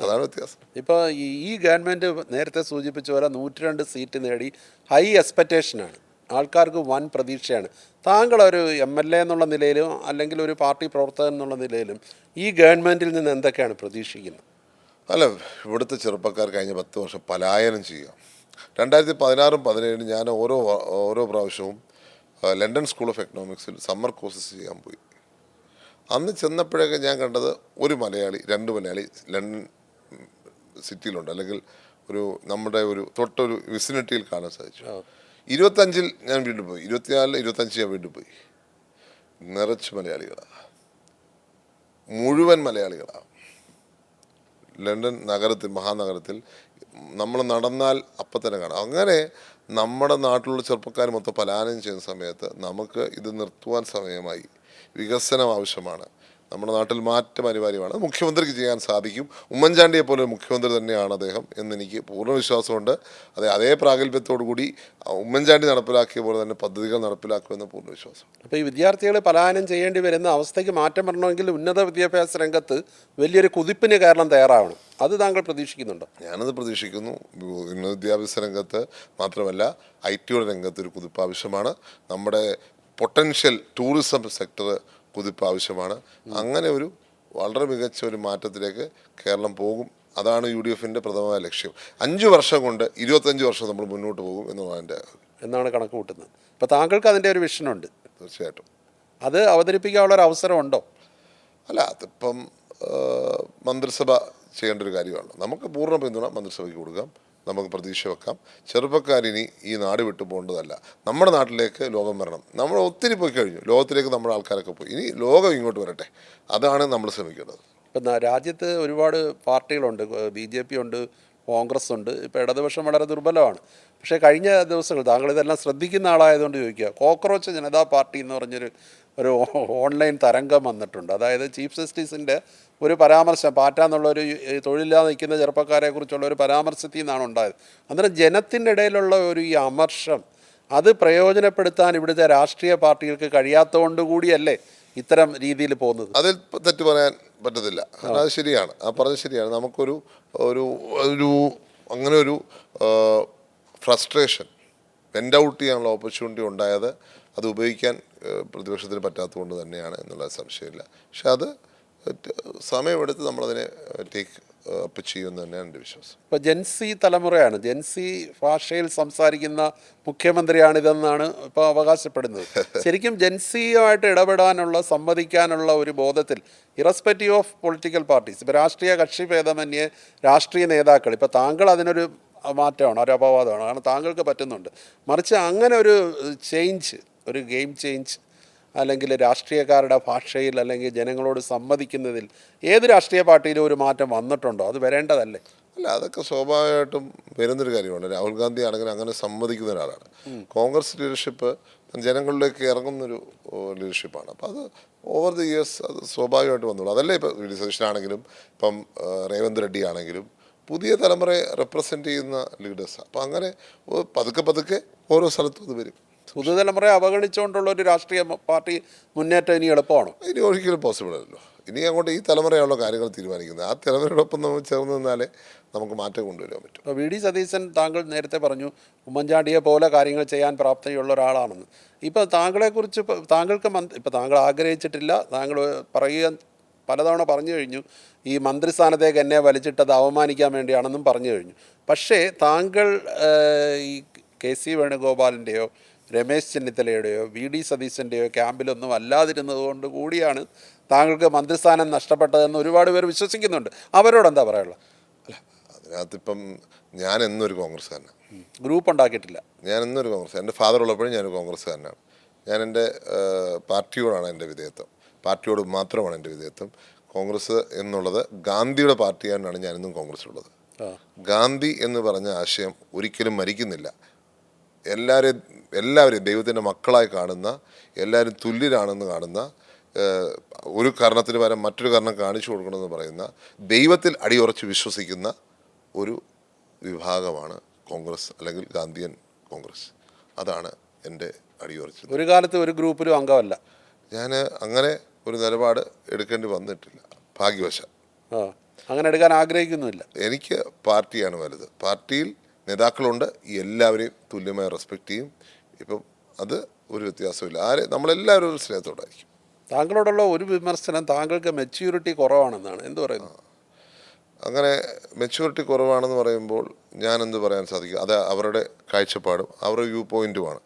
അതാണ് വ്യത്യാസം. ഇപ്പോൾ ഈ ഗവൺമെൻറ് നേരത്തെ സൂചിപ്പിച്ച പോലെ 102 സീറ്റ് നേടി ഹൈ എക്സ്പെക്റ്റേഷനാണ്, ആൾക്കാർക്ക് വൻ പ്രതീക്ഷയാണ്. താങ്കൾ ഒരു MLA എന്നുള്ള നിലയിലും അല്ലെങ്കിൽ ഒരു പാർട്ടി പ്രവർത്തകൻ എന്നുള്ള നിലയിലും ഈ ഗവൺമെൻറ്റിൽ നിന്ന് എന്തൊക്കെയാണ് പ്രതീക്ഷിക്കുന്നത്? അല്ല, ഇവിടുത്തെ ചെറുപ്പക്കാർ കഴിഞ്ഞ 10 വർഷം പലായനം ചെയ്യുക. 2016-17 ഞാൻ ഓരോ പ്രാവശ്യവും ലണ്ടൻ സ്കൂൾ ഓഫ് എക്കണോമിക്സിൽ സമ്മർ കോഴ്സസ് ചെയ്യാൻ പോയി. അന്ന് ചെന്നപ്പോഴൊക്കെ ഞാൻ കണ്ടത് ഒരു മലയാളി 2 മലയാളി ലണ്ടൻ സിറ്റിയിലുണ്ട്, അല്ലെങ്കിൽ നമ്മുടെ തൊട്ടൊരു വിസിനിറ്റിയിൽ കാണാൻ സാധിച്ചു. 25 ഞാൻ വീണ്ടും പോയി, 24-25 ഞാൻ വീണ്ടും പോയി. നിറച്ച് മലയാളികളാണ്, മുഴുവൻ മലയാളികളാണ്. ലണ്ടൻ നഗരത്തിൽ, മഹാനഗരത്തിൽ നമ്മൾ നടന്നാൽ അപ്പം തന്നെ കാണാം. അങ്ങനെ നമ്മുടെ നാട്ടിലുള്ള ചെറുപ്പക്കാർ മൊത്തം പലായനം ചെയ്യുന്ന സമയത്ത് നമുക്ക് ഇത് നിർത്തുവാൻ സമയമായി. വികസനം ആവശ്യമാണ്, നമ്മുടെ നാട്ടിൽ മാറ്റം അനിവാര്യമാണ്. മുഖ്യമന്ത്രിക്ക് ചെയ്യാൻ സാധിക്കും. ഉമ്മൻചാണ്ടിയെ പോലെ മുഖ്യമന്ത്രി തന്നെയാണ് അദ്ദേഹം എന്നെനിക്ക് പൂർണ്ണ വിശ്വാസമുണ്ട്. അതേ പ്രാഗൽഭ്യത്തോടു കൂടി ഉമ്മൻചാണ്ടി നടപ്പിലാക്കിയ പോലെ തന്നെ പദ്ധതികൾ നടപ്പിലാക്കുമെന്ന് പൂർണ്ണ വിശ്വാസം. അപ്പോൾ ഈ വിദ്യാർത്ഥികൾ പലായനം ചെയ്യേണ്ടി വരുന്ന അവസ്ഥയ്ക്ക് മാറ്റം വരണമെങ്കിൽ ഉന്നത വിദ്യാഭ്യാസ രംഗത്ത് വലിയൊരു കുതിപ്പിന് കേരളം തയ്യാറാവണം. അത് താങ്കൾ പ്രതീക്ഷിക്കുന്നുണ്ടോ? ഞാനത് പ്രതീക്ഷിക്കുന്നു. ഉന്നത വിദ്യാഭ്യാസ രംഗത്ത് മാത്രമല്ല, IT-യുടെ രംഗത്ത് ഒരു കുതിപ്പ് ആവശ്യമാണ്. നമ്മുടെ പൊട്ടൻഷ്യൽ ടൂറിസം സെക്ടർ കുതിപ്പ് ആവശ്യമാണ്. അങ്ങനെ വളരെ മികച്ച ഒരു മാറ്റത്തിലേക്ക് കേരളം പോകും. അതാണ് UDFൻ്റെ പ്രഥമമായ ലക്ഷ്യം. 5 വർഷം കൊണ്ട് 25 വർഷം നമ്മൾ മുന്നോട്ട് പോകും എന്നാണ് കണക്ക് കൂട്ടുന്നത്. അപ്പോൾ താങ്കൾക്ക് അതിൻ്റെ ഒരു വിഷനുണ്ട്? തീർച്ചയായിട്ടും. അത് അവതരിപ്പിക്കാനുള്ള ഒരു അവസരമുണ്ടോ? അല്ല, അതിപ്പം മന്ത്രിസഭ ചെയ്യേണ്ട ഒരു കാര്യമാണ്. നമുക്ക് പൂർണ്ണ പിന്തുണ മന്ത്രിസഭയ്ക്ക് കൊടുക്കാം, നമുക്ക് പ്രതീക്ഷ വെക്കാം. ചെറുപ്പക്കാരിനി ഈ നാട് വിട്ടു പോകേണ്ടതല്ല, നമ്മുടെ നാട്ടിലേക്ക് ലോകം വരണം. നമ്മൾ ഒത്തിരി പോയി കഴിഞ്ഞു, ലോകത്തിലേക്ക് നമ്മുടെ ആൾക്കാരൊക്കെ പോയി, ഇനി ലോകം ഇങ്ങോട്ട് വരട്ടെ. അതാണ് നമ്മൾ ശ്രമിക്കേണ്ടത്. ഇപ്പം രാജ്യത്ത് ഒരുപാട് പാർട്ടികളുണ്ട്, BJP ഉണ്ട്, കോൺഗ്രസ് ഉണ്ട്. ഇപ്പോൾ ഇടതുപക്ഷം വളരെ ദുർബലമാണ്. പക്ഷേ കഴിഞ്ഞ ദിവസങ്ങൾ താങ്കൾ ഇതെല്ലാം ശ്രദ്ധിക്കുന്ന ആളായതുകൊണ്ട് ചോദിക്കുക, കോക്രോച്ച് ജനതാ പാർട്ടി എന്ന് പറഞ്ഞൊരു ഓൺലൈൻ തരംഗം വന്നിട്ടുണ്ട്. അതായത് ചീഫ് ജസ്റ്റിസിൻ്റെ ഒരു പരാമർശം, പാറ്റ എന്നുള്ളൊരു തൊഴിലില്ലാതെ നിൽക്കുന്ന ചെറുപ്പക്കാരെ കുറിച്ചുള്ള ഒരു പരാമർശത്തിൽ നിന്നാണ് ഉണ്ടായത്. അന്നേരം ജനത്തിൻ്റെ ഇടയിലുള്ള ഈ അമർഷം അത് പ്രയോജനപ്പെടുത്താൻ ഇവിടുത്തെ രാഷ്ട്രീയ പാർട്ടികൾക്ക് കഴിയാത്തതുകൊണ്ട് കൂടിയല്ലേ ഇത്തരം രീതിയിൽ പോകുന്നത്? അതിൽ തെറ്റ് പറയാൻ പറ്റത്തില്ല. അത് ശരിയാണ്, ആ പറഞ്ഞത് ശരിയാണ്. നമുക്കൊരു അങ്ങനെ ഒരു ഫ്രസ്ട്രേഷൻ വെൻ്റ് ഔട്ട് ചെയ്യാനുള്ള ഓപ്പർച്യൂണിറ്റി ഉണ്ടായത് അത് ഉപയോഗിക്കാൻ പ്രതിപക്ഷത്തിന് പറ്റാത്തതുകൊണ്ട് തന്നെയാണ് എന്നുള്ള സംശയമില്ല. പക്ഷെ അത് സമയമെടുത്ത് നമ്മളതിനെ ടേക്ക് അപ്പ് ചെയ്യുമെന്ന് തന്നെയാണ് എൻ്റെ വിശ്വാസം. ഇപ്പോൾ ജെൻസി തലമുറയാണ്, ജെൻസി ഭാഷയിൽ സംസാരിക്കുന്ന മുഖ്യമന്ത്രിയാണിതെന്നാണ് ഇപ്പോൾ അവകാശപ്പെടുന്നത്. ശരിക്കും ജെൻസിയുമായിട്ട് ഇടപെടാനുള്ള, സംവദിക്കാനുള്ള ഒരു ബോധത്തിൽ, ഇറസ്പെക്റ്റീവ് ഓഫ് പൊളിറ്റിക്കൽ പാർട്ടീസ്, ഇപ്പോൾ രാഷ്ട്രീയ കക്ഷി ഭേദമന്യേ രാഷ്ട്രീയ നേതാക്കൾ, ഇപ്പോൾ താങ്കൾ അതിനൊരു മാറ്റമാണ്, ഒരു അപവാദമാണ്, കാരണം താങ്കൾക്ക് പറ്റുന്നുണ്ട്. മറിച്ച് അങ്ങനെ ഒരു ചേഞ്ച്, ഒരു ഗെയിം ചേഞ്ച്, അല്ലെങ്കിൽ രാഷ്ട്രീയക്കാരുടെ ഭാഷയിൽ അല്ലെങ്കിൽ ജനങ്ങളോട് സംവദിക്കുന്നതിൽ ഏത് രാഷ്ട്രീയ പാർട്ടിയിലും ഒരു മാറ്റം വന്നിട്ടുണ്ടോ? അത് വരേണ്ടതല്ലേ? അല്ല, അതൊക്കെ സ്വാഭാവികമായിട്ടും വരുന്നൊരു കാര്യമാണ്. രാഹുൽ ഗാന്ധി ആണെങ്കിൽ അങ്ങനെ സമ്മതിക്കുന്ന ഒരാളാണ്. കോൺഗ്രസ് ലീഡർഷിപ്പ് ജനങ്ങളിലേക്ക് ഇറങ്ങുന്നൊരു ലീഡർഷിപ്പാണ്. അപ്പോൾ അത് ഓവർ ദി ഇയേഴ്സ് അത് സ്വാഭാവികമായിട്ട് വന്നോളൂ. അതല്ലേ ഇപ്പോൾ VD സതീശനാണെങ്കിലും ഇപ്പം റേവന്ത് റെഡ്ഡി ആണെങ്കിലും പുതിയ തലമുറയെ റെപ്രസെൻ്റ് ചെയ്യുന്ന ലീഡേഴ്സാണ്. അപ്പോൾ അങ്ങനെ പതുക്കെ ഓരോ സ്ഥലത്തും ഇത് വരും. പുതുതലമുറയെ അവഗണിച്ചുകൊണ്ടുള്ള ഒരു രാഷ്ട്രീയ പാർട്ടി മുന്നേറ്റം ഇനി എളുപ്പമാണോ? ഇനി ഒരിക്കലും പോസിബിൾ അല്ലല്ലോ. ഇനി അങ്ങോട്ട് ഈ തലമുറയാണല്ലോ കാര്യങ്ങൾ തീരുമാനിക്കുന്നത്. ആ തലമുറയോടൊപ്പം നമ്മൾ ചേർന്ന് നിന്നാലേ നമുക്ക് മാറ്റം കൊണ്ടുവരാൻ പറ്റും. ഇപ്പോൾ VD സതീശൻ, താങ്കൾ നേരത്തെ പറഞ്ഞു ഉമ്മൻചാണ്ടിയെ പോലെ കാര്യങ്ങൾ ചെയ്യാൻ പ്രാപ്തിയുള്ള ഒരാളാണെന്ന്. ഇപ്പോൾ താങ്കളെക്കുറിച്ച് ഇപ്പോൾ താങ്കൾ ആഗ്രഹിച്ചിട്ടില്ല, താങ്കൾ പലതവണ പറഞ്ഞു കഴിഞ്ഞു, ഈ മന്ത്രിസ്ഥാനത്തേക്ക് എന്നെ വലിച്ചിട്ടത് അവമാനിക്കാൻ വേണ്ടിയാണെന്നും പറഞ്ഞു കഴിഞ്ഞു. പക്ഷേ താങ്കൾ ഈ KC വേണുഗോപാലിൻ്റെയോ രമേശ് ചെന്നിത്തലയുടെയോ VD സതീശൻ്റെയോ ക്യാമ്പിലൊന്നും അല്ലാതിരുന്നത് കൊണ്ട് കൂടിയാണ് താങ്കൾക്ക് മന്ത്രിസ്ഥാനം നഷ്ടപ്പെട്ടതെന്ന് ഒരുപാട് പേർ വിശ്വസിക്കുന്നുണ്ട്. അവരോടെന്താ പറയാനുള്ളത്? അല്ല, അതിനകത്തിപ്പം ഞാൻ എന്നൊരു കോൺഗ്രസ്സുകാരനാണ്. ഗ്രൂപ്പ് ഉണ്ടാക്കിയിട്ടില്ല. ഞാൻ എന്നൊരു കോൺഗ്രസ്, എൻ്റെ ഫാദർ ഉള്ളപ്പോഴും ഞാനൊരു കോൺഗ്രസ്സുകാരനാണ്. ഞാൻ എൻ്റെ പാർട്ടിയോടാണ് എൻ്റെ വിധേയത്വം, പാർട്ടിയോട് മാത്രമാണ് എൻ്റെ വിധേയത്വം. കോൺഗ്രസ് എന്നുള്ളത് ഗാന്ധിയുടെ പാർട്ടിയാണെന്നാണ് ഞാനെന്നും കോൺഗ്രസ്സിലുള്ളത്. ഗാന്ധി എന്ന് പറഞ്ഞ ആശയം ഒരിക്കലും മരിക്കുന്നില്ല. എല്ലാവരെയും ദൈവത്തിൻ്റെ മക്കളായി കാണുന്ന, എല്ലാവരും തുല്യരാണെന്ന് കാണുന്ന, ഒരു കാരണത്തിന് പകരം മറ്റൊരു കാരണം കാണിച്ചു കൊടുക്കണമെന്ന് പറയുന്ന, ദൈവത്തിൽ അടിയുറച്ച് വിശ്വസിക്കുന്ന ഒരു വിഭാഗമാണ് കോൺഗ്രസ്, അല്ലെങ്കിൽ ഗാന്ധിയൻ കോൺഗ്രസ്. അതാണ് എൻ്റെ അടിയുറച്ച്. ഒരു കാലത്ത് ഒരു ഗ്രൂപ്പിലും അംഗമല്ല ഞാൻ. അങ്ങനെ ഒരു നിലപാട് എടുക്കേണ്ടി വന്നിട്ടില്ല, ഭാഗ്യവശാൽ. അങ്ങനെ എടുക്കാൻ ആഗ്രഹിക്കുന്നുമില്ല. എനിക്ക് പാർട്ടിയാണ് വലുത്. പാർട്ടിയിൽ നേതാക്കളുണ്ട്, എല്ലാവരെയും തുല്യമായി റെസ്പെക്റ്റ് ചെയ്യും. ഇപ്പം അത് ഒരു വ്യത്യാസമില്ല. നമ്മളെല്ലാവരും ഒരു സ്നേഹത്തോടായിരിക്കും. താങ്കളോടുള്ള ഒരു വിമർശനം, താങ്കൾക്ക് മെച്യൂരിറ്റി കുറവാണെന്നാണ്. എന്ത് പറയുന്നു? അങ്ങനെ മെച്യൂരിറ്റി കുറവാണെന്ന് പറയുമ്പോൾ ഞാൻ എന്ത് പറയാൻ സാധിക്കും? അത് അവരുടെ കാഴ്ചപ്പാടും അവരുടെ വ്യൂ പോയിന്റുമാണ്.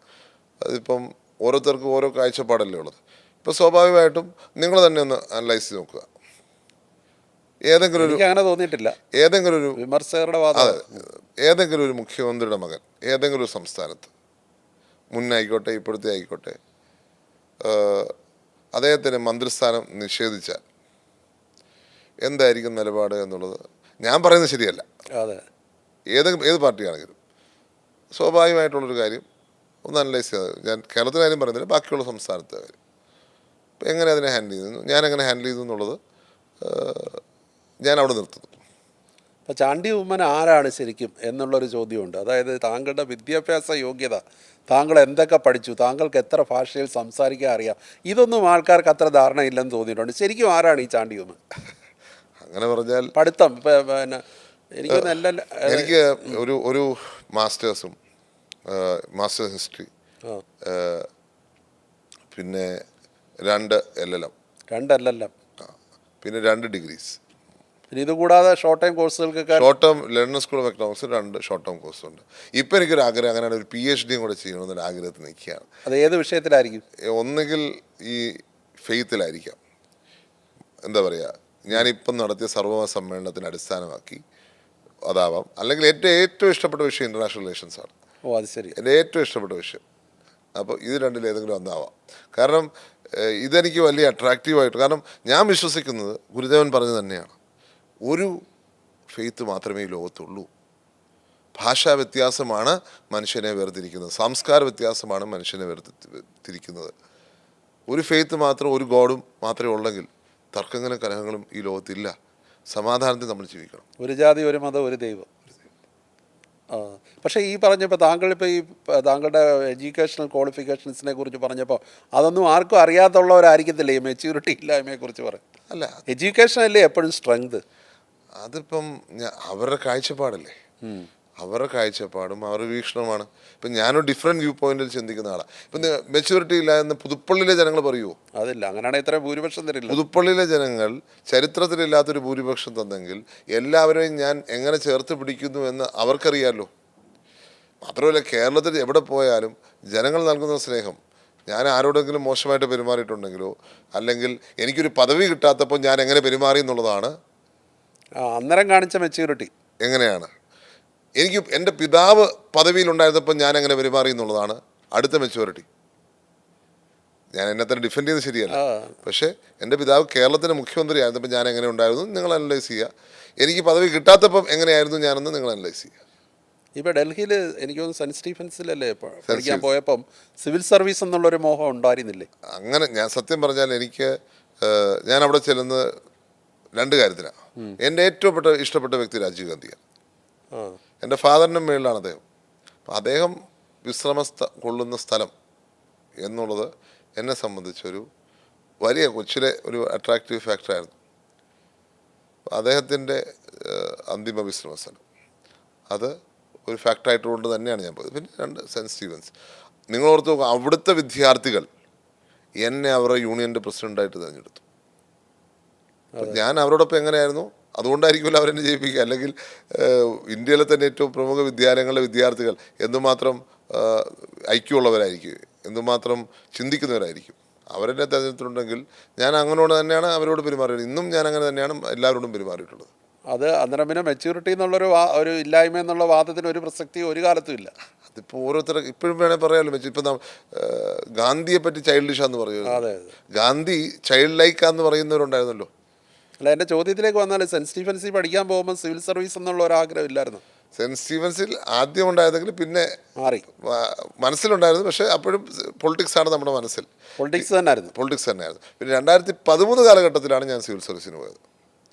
അതിപ്പം ഓരോരുത്തർക്കും ഓരോ കാഴ്ചപ്പാടല്ലേ ഉള്ളത്. ഇപ്പോൾ സ്വാഭാവികമായിട്ടും നിങ്ങൾ തന്നെ ഒന്ന് അനലൈസ് ചെയ്ത് നോക്കുക. എനിക്ക് അങ്ങനെ തോന്നിയിട്ടില്ല. ഏതെങ്കിലും ഒരു വിമർശകരുടെ വാദം. അതെ, ഏതെങ്കിലും ഒരു മുഖ്യമന്ത്രിയുടെ മകൻ ഏതെങ്കിലും ഒരു സംസ്ഥാനത്ത്, മുന്നായിക്കോട്ടെ ഇപ്പോഴത്തെ ആയിക്കോട്ടെ, അദ്ദേഹത്തിന് മന്ത്രിസ്ഥാനം നിഷേധിച്ചാൽ എന്തായിരിക്കും നിലപാട് എന്നുള്ളത് ഞാൻ പറയുന്നത് ശരിയല്ല. അതെ, ഏത് പാർട്ടിയാണെങ്കിലും സ്വാഭാവികമായിട്ടുള്ളൊരു കാര്യം ഒന്ന് അനലൈസ് ചെയ്തത്. ഞാൻ കേരളത്തിലെ കാര്യം പറയുന്നില്ല, ബാക്കിയുള്ള സംസ്ഥാനത്തെ കാര്യം എങ്ങനെ അതിനെ ഹാൻഡിൽ ചെയ്യുന്നു, ഞാൻ എങ്ങനെ ഹാൻഡിൽ ചെയ്തു എന്നുള്ളത് ഞാൻ അവിടെ നിർത്തുന്നു. അപ്പോൾ ചാണ്ടി ഉമ്മൻ ആരാണ് ശരിക്കും എന്നുള്ളൊരു ചോദ്യമുണ്ട്. അതായത് താങ്കളുടെ വിദ്യാഭ്യാസ യോഗ്യത, താങ്കൾ എന്തൊക്കെ പഠിച്ചു, താങ്കൾക്ക് എത്ര ഭാഷയിൽ സംസാരിക്കാൻ അറിയാം, ഇതൊന്നും ആൾക്കാർക്ക് അത്ര ധാരണയില്ലെന്ന് തോന്നിയിട്ടുണ്ട്. ശരിക്കും ആരാണ് ഈ ചാണ്ടി ഉമ്മൻ? അങ്ങനെ പറഞ്ഞാൽ പഠിത്തം പിന്നെ എനിക്ക് ഒരു മാസ്റ്റേഴ്സും മാസ്റ്റേഴ്സ് ഹിസ്റ്ററി, പിന്നെ 2 LLM, പിന്നെ 2 ഡിഗ്രീസ്, പിന്നെ ഇതുകൂടാതെ ഷോർട്ട് ടൈം കോഴ്സുകൾക്കൊക്കെ short term London School of Economics 2 short term കോഴ്സുണ്ട്. ഇപ്പം എനിക്കൊരു ആഗ്രഹം, അങ്ങനെയാണ് ഒരു PhD കൂടെ ചെയ്യണമെന്നൊരു ആഗ്രഹത്തിൽ നിൽക്കുകയാണ്. അത് ഏത് വിഷയത്തിലായിരിക്കും? ഒന്നുകിൽ ഈ ഫെയ്ത്തിലായിരിക്കാം, എന്താ പറയുക, ഞാനിപ്പം നടത്തിയ സർവ്വമത സമ്മേളനത്തിന് അടിസ്ഥാനമാക്കി അതാവാം, അല്ലെങ്കിൽ എൻ്റെ ഏറ്റവും ഇഷ്ടപ്പെട്ട വിഷയം ഇൻ്റർനാഷണൽ റിലേഷൻസ് ആണ്. ഓ, അത് ശരി. എൻ്റെ ഏറ്റവും ഇഷ്ടപ്പെട്ട വിഷയം. അപ്പോൾ ഇത് രണ്ടിൽ ഏതെങ്കിലും ഒന്നാവാം. കാരണം ഇതെനിക്ക് വലിയ അട്രാക്റ്റീവായിട്ട്, കാരണം ഞാൻ വിശ്വസിക്കുന്നത് ഗുരുദേവൻ പറഞ്ഞു തന്നെയാണ്, ഒരു ഫെയ്ത്ത് മാത്രമേ ഈ ലോകത്തുള്ളൂ. ഭാഷാ വ്യത്യാസമാണ് മനുഷ്യനെ വേർതിരിക്കുന്നത്, സംസ്കാര വ്യത്യാസമാണ് മനുഷ്യനെ വേർതിരിക്കുന്നത്. ഒരു ഫെയ്ത്ത് മാത്രം, ഒരു ഗോഡും മാത്രമേ ഉള്ളെങ്കിൽ തർക്കങ്ങളും കലഹങ്ങളും ഈ ലോകത്തില്ല. സമാധാനത്തിൽ നമ്മൾ ജീവിക്കണം. ഒരു ജാതി, ഒരു മതം, ഒരു ദൈവം. പക്ഷേ ഈ പറഞ്ഞപ്പോൾ താങ്കളിപ്പോൾ ഈ താങ്കളുടെ എഡ്യൂക്കേഷണൽ ക്വാളിഫിക്കേഷൻസിനെ കുറിച്ച് പറഞ്ഞപ്പോൾ അതൊന്നും ആർക്കും അറിയാത്തുള്ളവരായിരിക്കത്തില്ലേ ഈ മെച്യൂരിറ്റി ഇല്ലായ്മയെക്കുറിച്ച് പറയും? അല്ല, എഡ്യൂക്കേഷൻ അല്ലേ എപ്പോഴും സ്ട്രെങ്ത്. അതിപ്പം അവരുടെ കാഴ്ചപ്പാടല്ലേ, അവരുടെ കാഴ്ചപ്പാടും അവരുടെ വീക്ഷണമാണ്. ഇപ്പം ഞാനൊരു ഡിഫറെൻറ്റ് വ്യൂ പോയിന്റിൽ ചിന്തിക്കുന്ന ആളാണ്. ഇപ്പം മെച്യൂരിറ്റി ഇല്ല എന്ന് പുതുപ്പള്ളിയിലെ ജനങ്ങൾ പറയുമോ? അതില്ല, അങ്ങനെയാണെങ്കിൽ ഇത്ര ഭൂരിപക്ഷം തരില്ല. പുതുപ്പള്ളിയിലെ ജനങ്ങൾ ചരിത്രത്തിലില്ലാത്തൊരു ഭൂരിപക്ഷം തന്നെങ്കിൽ എല്ലാവരെയും ഞാൻ എങ്ങനെ ചേർത്ത് പിടിക്കുന്നു എന്ന് അവർക്കറിയാമല്ലോ. മാത്രമല്ല, കേരളത്തിൽ എവിടെ പോയാലും ജനങ്ങൾ നൽകുന്ന സ്നേഹം, ഞാൻ ആരോടെങ്കിലും മോശമായിട്ട് പെരുമാറിയിട്ടുണ്ടെങ്കിലോ അല്ലെങ്കിൽ എനിക്കൊരു പദവി കിട്ടാത്തപ്പോൾ ഞാൻ എങ്ങനെ പെരുമാറി എന്നുള്ളതാണ് അന്നേരം കാണിച്ച മെച്യൂരിറ്റി. എങ്ങനെയാണ് എനിക്ക് എൻ്റെ പിതാവ് പദവിയിലുണ്ടായിരുന്നപ്പോൾ ഞാൻ എങ്ങനെ പെരുമാറി എന്നുള്ളതാണ് അടുത്ത മെച്യൂരിറ്റി. ഞാൻ എന്നെ തന്നെ ഡിഫെൻഡ് ചെയ്ത് ശരിയല്ല, പക്ഷേ എൻ്റെ പിതാവ് കേരളത്തിൻ്റെ മുഖ്യമന്ത്രി ആയിരുന്നപ്പോൾ ഞാൻ എങ്ങനെ ഉണ്ടായിരുന്നു നിങ്ങൾ അനലൈസ് ചെയ്യുക. എനിക്ക് പദവി കിട്ടാത്തപ്പം എങ്ങനെയായിരുന്നു ഞാനെന്ന് നിങ്ങൾ അനലൈസ് ചെയ്യുക. ഇപ്പോൾ ഡൽഹിയിൽ എനിക്ക് തോന്നുന്നു സെൻറ്റ് സ്റ്റീഫൻസിലല്ലേ പഠിക്കാൻ പോയപ്പം സിവിൽ സർവീസ് എന്നുള്ളൊരു മോഹം ഉണ്ടായിരുന്നില്ലേ? അങ്ങനെ ഞാൻ സത്യം പറഞ്ഞാൽ ഞാൻ അവിടെ ചെല്ലുന്നത് 2 കാര്യത്തിലാണ്. എൻ്റെ ഏറ്റവും ഇഷ്ടപ്പെട്ട വ്യക്തി രാജീവ് ഗാന്ധിയാണ്. എൻ്റെ ഫാദറിൻ്റെ മേളിലാണ് അദ്ദേഹം. അപ്പം അദ്ദേഹം കൊള്ളുന്ന സ്ഥലം എന്നുള്ളത് എന്നെ സംബന്ധിച്ചൊരു വലിയ കൊച്ചിലെ ഒരു അട്രാക്റ്റീവ് ഫാക്ടറായിരുന്നു. അദ്ദേഹത്തിൻ്റെ അന്തിമ വിശ്രമ സ്ഥലം അത് ഒരു ഫാക്ടറായിട്ടുകൊണ്ട് തന്നെയാണ് ഞാൻ പോയത്. പിന്നെ 2 സെൻറ്റ് സ്റ്റീവൻസ്. നിങ്ങളോർത്ത് നോക്കുക, അവിടുത്തെ വിദ്യാർത്ഥികൾ എന്നെ അവരുടെ യൂണിയൻ്റെ പ്രസിഡൻ്റായിട്ട് തിരഞ്ഞെടുത്തു. ഞാൻ അവരോടൊപ്പം എങ്ങനെയായിരുന്നു, അതുകൊണ്ടായിരിക്കുമല്ലോ അവരെന്നെ ജയിപ്പിക്കുക. അല്ലെങ്കിൽ ഇന്ത്യയിലെ തന്നെ ഏറ്റവും പ്രമുഖ വിദ്യാലയങ്ങളിലെ വിദ്യാർത്ഥികൾ എന്തുമാത്രം ഐക്യമുള്ളവരായിരിക്കും, എന്തുമാത്രം ചിന്തിക്കുന്നവരായിരിക്കും. അവരെന്നെ തിരഞ്ഞെടുത്തിട്ടുണ്ടെങ്കിൽ ഞാൻ അങ്ങനോട് തന്നെയാണ് അവരോട് പെരുമാറിയത്. ഇന്നും ഞാൻ അങ്ങനെ തന്നെയാണ് എല്ലാവരോടും പെരുമാറിയിട്ടുള്ളത്. അത് അന്നേരം പിന്നെ മെച്യൂരിറ്റി എന്നുള്ളൊരു ഒരു ഇല്ലായ്മ എന്നുള്ള വാദത്തിന് ഒരു പ്രസക്തി ഒരു കാലത്തും ഇല്ല. അതിപ്പോൾ ഓരോരുത്തർ ഇപ്പോഴും വേണേൽ പറയാമല്ലോ. ഇപ്പം ഗാന്ധിയെ പറ്റി ചൈൽഡിഷാന്ന് പറയുന്നത്, ഗാന്ധി ചൈൽഡ് ലൈക്കാന്ന് പറയുന്നവരുണ്ടായിരുന്നല്ലോ. അല്ല, എൻ്റെ ചോദ്യത്തിലേക്ക് വന്നാൽ സെൻറ്റ് സ്റ്റീഫൻസിൽ പഠിക്കാൻ പോകുമ്പോൾ സിവിൽ സർവീസ് എന്നുള്ള ഒരു ആഗ്രഹം ഇല്ലായിരുന്നു? സെൻറ്റ് സ്റ്റീഫൻസിൽ ആദ്യം ഉണ്ടായിരുന്നെങ്കിൽ പിന്നെ മാറി മനസ്സിലുണ്ടായിരുന്നു. പക്ഷേ അപ്പോഴും പൊളിറ്റിക്സ് ആണ് നമ്മുടെ മനസ്സിൽ. പൊളിറ്റിക്സ് തന്നെയായിരുന്നു. പിന്നെ 2013 കാലഘട്ടത്തിലാണ് ഞാൻ സിവിൽ സർവീസിന് പോയത്.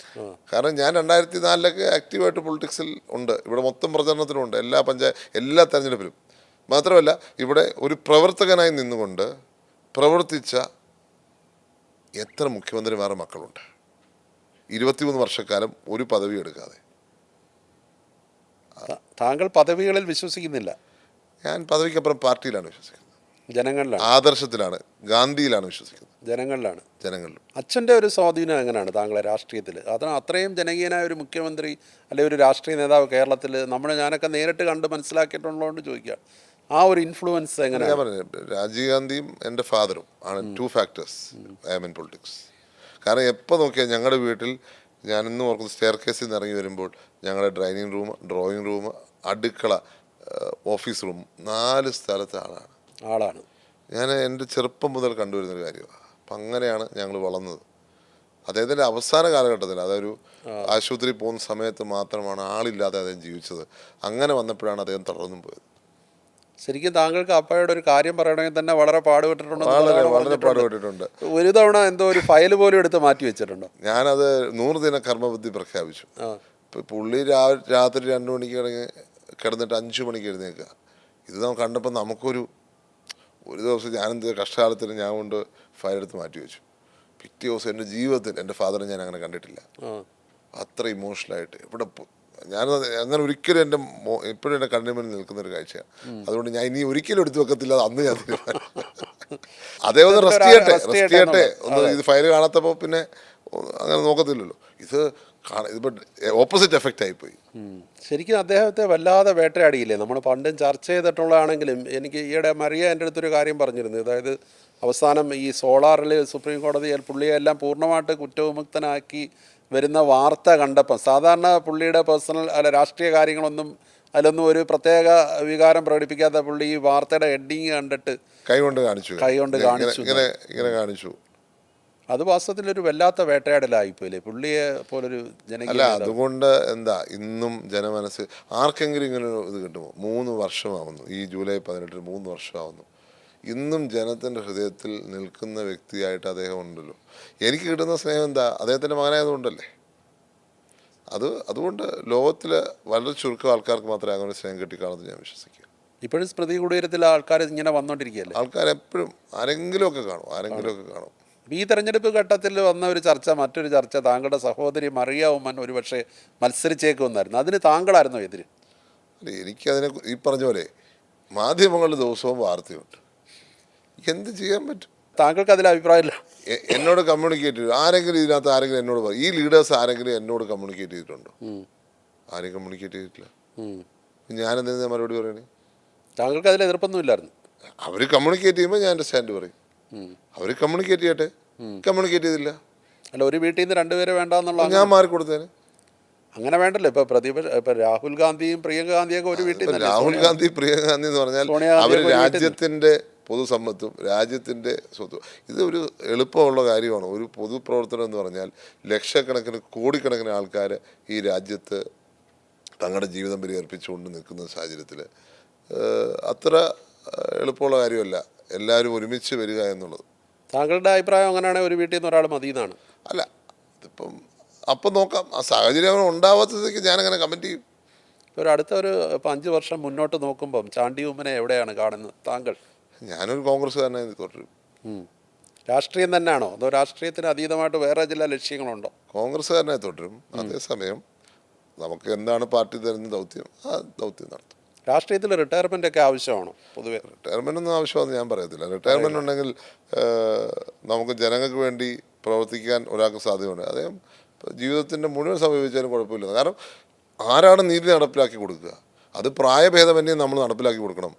കാരണം ഞാൻ 2004 ആക്റ്റീവായിട്ട് പൊളിറ്റിക്സിൽ ഉണ്ട്. ഇവിടെ മൊത്തം പ്രചരണത്തിനുണ്ട്, എല്ലാ തെരഞ്ഞെടുപ്പിലും. മാത്രമല്ല, ഇവിടെ ഒരു പ്രവർത്തകനായി നിന്നുകൊണ്ട് പ്രവർത്തിച്ച എത്ര മുഖ്യമന്ത്രിമാരുടെ മക്കളുണ്ട്. 23 വർഷക്കാലം ഒരു പദവി എടുക്കാതെ. താങ്കൾ പദവികളിൽ വിശ്വസിക്കുന്നില്ല? ഞാൻ പദവിക്കപ്പുറം പാർട്ടിയിലാണ് വിശ്വസിക്കുന്നത്, ജനങ്ങളിലാണ്, ആദർശത്തിലാണ്, ഗാന്ധിയിലാണ് വിശ്വസിക്കുന്നത്. ജനങ്ങളിലാണ്. ജനങ്ങളിലും. അച്ഛൻ്റെ ഒരു സ്വാധീനം എങ്ങനെയാണ് താങ്കളെ രാഷ്ട്രീയത്തിൽ? അത് അത്രയും ജനകീയനായ ഒരു മുഖ്യമന്ത്രി അല്ലെങ്കിൽ ഒരു രാഷ്ട്രീയ നേതാവ് കേരളത്തിൽ ഞാനൊക്കെ നേരിട്ട് കണ്ട് മനസ്സിലാക്കിയിട്ടുള്ളതുകൊണ്ട് ചോദിക്കുക, ആ ഒരു ഇൻഫ്ലുവൻസ് ഞാൻ എങ്ങനെയാണ്? പറഞ്ഞു, രാജീവ് ഗാന്ധിയും എൻ്റെ ഫാദറും ആണ് 2 factors I M in politics. കാരണം എപ്പോൾ നോക്കിയാൽ ഞങ്ങളുടെ വീട്ടിൽ, ഞാനിന്നും ഓർക്കുന്ന, സ്റ്റെയർ കേസിൽ നിന്ന് ഇറങ്ങി വരുമ്പോൾ ഞങ്ങളുടെ ഡൈനിങ് റൂം, ഡ്രോയിങ് റൂം, അടുക്കള, ഓഫീസ് റൂം, 4 സ്ഥലത്തെ ആളാണ്. ഞാൻ എൻ്റെ ചെറുപ്പം മുതൽ കണ്ടുവരുന്നൊരു കാര്യമാണ്. അപ്പം അങ്ങനെയാണ് ഞങ്ങൾ വളർന്നത്. അദ്ദേഹത്തിൻ്റെ അവസാന കാലഘട്ടത്തിൽ, അതൊരു ആശുപത്രി പോകുന്ന സമയത്ത് മാത്രമാണ് ആളില്ലാതെ അദ്ദേഹം ജീവിച്ചത്. അങ്ങനെ വന്നപ്പോഴാണ് അദ്ദേഹം തളർന്നും പോയത്. ശരിക്കും താങ്കൾക്ക് അപ്പയുടെ ഒരു കാര്യം പറയണമെങ്കിൽ തന്നെ വളരെ പാടുപെട്ടിട്ടുണ്ടോ? വളരെ പാടുപെട്ടിട്ടുണ്ട്. ഒരു തവണ എന്തോ ഒരു ഫയൽ പോലും എടുത്ത് മാറ്റി വെച്ചിട്ടുണ്ടോ? ഞാനത് 100 ദിന കർമ്മബുദ്ധി പ്രഖ്യാപിച്ചു. ഇപ്പം പുള്ളി രാത്രി 2 മണിക്ക് കിടന്നിട്ട് 5 മണിക്ക് എഴുന്നേൽക്കുക. ഇത് നമുക്ക് കണ്ടപ്പോൾ നമുക്കൊരു ദിവസം ഞാനെന്ത് കഷ്ടകാലത്തിന് ഞാൻ കൊണ്ട് ഫയൽ എടുത്ത് മാറ്റി വെച്ചു. പിറ്റേ ദിവസം എൻ്റെ ജീവിതത്തിൽ എൻ്റെ ഫാദറെ ഞാൻ അങ്ങനെ കണ്ടിട്ടില്ല. അത്ര ഇമോഷണലായിട്ട് ഞാൻ അങ്ങനെ ഒരിക്കലും എൻ്റെ ഇപ്പോഴും എൻ്റെ കണ്ണിന് മുന്നിൽ നിൽക്കുന്നൊരു കാഴ്ചയാണ്. അതുകൊണ്ട് ഞാൻ ഇനി ഒരിക്കലും എടുത്തു വെക്കത്തില്ല. അന്ന് ഞാൻ അതേ ഒന്ന് റെസ്റ്റ് ചെയ്യട്ടെ ഒന്ന്. ഇത് ഫയൽ കാണാത്തപ്പോൾ പിന്നെ അങ്ങനെ നോക്കത്തില്ലല്ലോ. ഇതിപ്പോൾ ഓപ്പോസിറ്റ് എഫക്റ്റ് ആയിപ്പോയി. ശരിക്കും അദ്ദേഹത്തെ വല്ലാതെ വേട്ടയാടിയില്ലേ? നമ്മൾ പണ്ടും ചർച്ച ചെയ്തിട്ടുള്ളതാണെങ്കിലും എനിക്ക് ഈയിടെ മറിയ എൻ്റെ അടുത്തൊരു കാര്യം പറഞ്ഞിരുന്നു. അതായത് അവസാനം ഈ സോളാറിൽ സുപ്രീം കോടതി പുള്ളിയെ എല്ലാം പൂർണ്ണമായിട്ട് കുറ്റവിമുക്തനാക്കി വരുന്ന വാർത്ത കണ്ടപ്പം, സാധാരണ പുള്ളിയുടെ പേഴ്സണൽ രാഷ്ട്രീയ കാര്യങ്ങളൊന്നും അതിലൊന്നും ഒരു പ്രത്യേക വികാരം പ്രകടിപ്പിക്കാത്ത പുള്ളി ഈ വാർത്തയുടെ ഹെഡിങ് കണ്ടിട്ട് കൈകൊണ്ട് കാണിച്ചു. അത് വാസ്തവത്തിലൊരു വല്ലാത്ത വേട്ടയാടലായിപ്പോയില്ലേ പുള്ളിയെ പോലൊരു അല്ല. അതുകൊണ്ട് എന്താ ഇന്നും ജനമനസ്സ് ആർക്കെങ്കിലും ഇങ്ങനെ ഇത് കിട്ടുമോ? 3 വർഷമാവുന്നു, ഈ ജൂലൈ 18 3 വർഷമാവുന്നു. ഇന്നും ജനത്തിൻ്റെ ഹൃദയത്തിൽ നിൽക്കുന്ന വ്യക്തിയായിട്ട് അദ്ദേഹം ഉണ്ടല്ലോ. എനിക്ക് കിട്ടുന്ന സ്നേഹം എന്താ? അദ്ദേഹത്തിൻ്റെ മകനായതുകൊണ്ടല്ലേ. അതുകൊണ്ട് ലോകത്തിലെ വളരെ ചുരുക്കം ആൾക്കാർക്ക് മാത്രമേ അങ്ങനെ സ്നേഹം കിട്ടിക്കാണെന്ന് ഞാൻ വിശ്വസിക്കുക. ഇപ്പോഴും സ്മൃതി കുടീരത്തിൽ ആൾക്കാർ ഇങ്ങനെ വന്നുകൊണ്ടിരിക്കുകയല്ലേ? ആൾക്കാർ എപ്പോഴും ആരെങ്കിലുമൊക്കെ കാണും. ഈ തെരഞ്ഞെടുപ്പ് ഘട്ടത്തിൽ വന്ന ഒരു ചർച്ച, മറ്റൊരു ചർച്ച, താങ്കളുടെ സഹോദരി മറിയ ഉമ്മൻ ഒരുപക്ഷെ മത്സരിച്ചേക്കുമെന്നായിരുന്നു. അതിന് താങ്കളായിരുന്നോ എതിര്? എനിക്കതിനെ ഈ പറഞ്ഞ പോലെ മാധ്യമങ്ങളിൽ ദിവസവും വാർത്തയുണ്ട്. എന്ത് ചെയ്യാൻ പറ്റും? താങ്കൾക്ക് അതിൽ അഭിപ്രായമില്ല? എന്നോട് കമ്മ്യൂണിക്കേറ്റ് ചെയ്തു ആരെങ്കിലും, ഇതിനകത്ത് ആരെങ്കിലും എന്നോട് പറയും, ഈ ലീഡേഴ്സ് ആരെങ്കിലും എന്നോട് കമ്മ്യൂണിക്കേറ്റ് ചെയ്തിട്ടുണ്ടോ? ആരും കമ്മ്യൂണിക്കേറ്റ് ചെയ്തിട്ടില്ല. ഞാനെന്താ മറുപടി പറയണേ? താങ്കൾക്ക് അതിൽ എതിർപ്പൊന്നുമില്ലായിരുന്നു? അവർ കമ്മ്യൂണിക്കേറ്റ് ചെയ്യുമ്പോൾ ഞാൻ എൻ്റെ സ്റ്റാൻഡ് പറയും. അവർ കമ്മ്യൂണിക്കേറ്റ് ചെയ്യട്ടെ. കമ്മ്യൂണിക്കേറ്റ് ചെയ്തില്ല, അല്ല ഒരു വീട്ടിൽ നിന്ന് 2 പേരെ വേണ്ടെന്നുള്ള ഞാൻ മാറിക്കൊടുത്തേനെ. അങ്ങനെ വേണ്ടല്ലോ. ഇപ്പൊ രാഹുൽ ഗാന്ധിയും പ്രിയങ്ക ഗാന്ധിയൊക്കെ ഒരു വീട്ടിൽ നിന്ന്. രാഹുൽ ഗാന്ധി, പ്രിയങ്ക ഗാന്ധി എന്ന് പറഞ്ഞാൽ അവർ രാജ്യത്തിൻ്റെ പൊതുസമ്പത്തും രാജ്യത്തിൻ്റെ സ്വത്തും. ഇതൊരു എളുപ്പമുള്ള കാര്യമാണ്. ഒരു പൊതുപ്രവർത്തനം എന്ന് പറഞ്ഞാൽ ലക്ഷക്കണക്കിന് കോടിക്കണക്കിന് ആൾക്കാർ ഈ രാജ്യത്ത് തങ്ങളുടെ ജീവിതം പരിഹരിപ്പിച്ചുകൊണ്ട് നിൽക്കുന്ന സാഹചര്യത്തിൽ അത്ര എളുപ്പമുള്ള കാര്യമല്ല എല്ലാവരും ഒരുമിച്ച് വരിക എന്നുള്ളത്. താങ്കളുടെ അഭിപ്രായം അങ്ങനെയാണെങ്കിൽ ഒരു വീട്ടിൽ നിന്ന് ഒരാൾ മതി എന്നാണ്? അല്ല, അപ്പം നോക്കാം. ആ സാഹചര്യം അങ്ങനെ ഉണ്ടാവാത്തതൊക്കെ ഞാനങ്ങനെ കമൻറ്റ് ചെയ്യും. ഇപ്പം 5 വർഷം മുന്നോട്ട് നോക്കുമ്പം ചാണ്ടി ഉമ്മനെ എവിടെയാണ് കാണുന്നത് താങ്കൾ? ഞാനൊരു കോൺഗ്രസ്സുകാരനായി തുടരും. രാഷ്ട്രീയം തന്നെയാണോ അതോ രാഷ്ട്രീയത്തിന് അതീതമായിട്ട് വേറെ ചില ലക്ഷ്യങ്ങളുണ്ടോ? കോൺഗ്രസ്സുകാരനായി തുടരും. അതേസമയം നമുക്ക് എന്താണ് പാർട്ടി തരുന്ന ദൗത്യം, ആ ദൗത്യം നടത്തും. രാഷ്ട്രീയത്തിൽ റിട്ടയർമെൻ്റ് ഒക്കെ ആവശ്യമാണോ? പൊതുവെ റിട്ടയർമെൻ്റ് ഒന്നും ആവശ്യമാണെന്ന് ഞാൻ പറയത്തില്ല. റിട്ടയർമെൻ്റ് ഉണ്ടെങ്കിൽ നമുക്ക് ജനങ്ങൾക്ക് വേണ്ടി പ്രവർത്തിക്കാൻ ഒരാൾക്ക് സാധ്യതയുണ്ട്. അദ്ദേഹം ജീവിതത്തിൻ്റെ മുഴുവൻ സമീപിച്ചാലും കുഴപ്പമില്ല. കാരണം ആരാണ് നീതി നടപ്പിലാക്കി കൊടുക്കുക? അത് പ്രായഭേദമന്യേ നമ്മൾ നടപ്പിലാക്കി കൊടുക്കണം.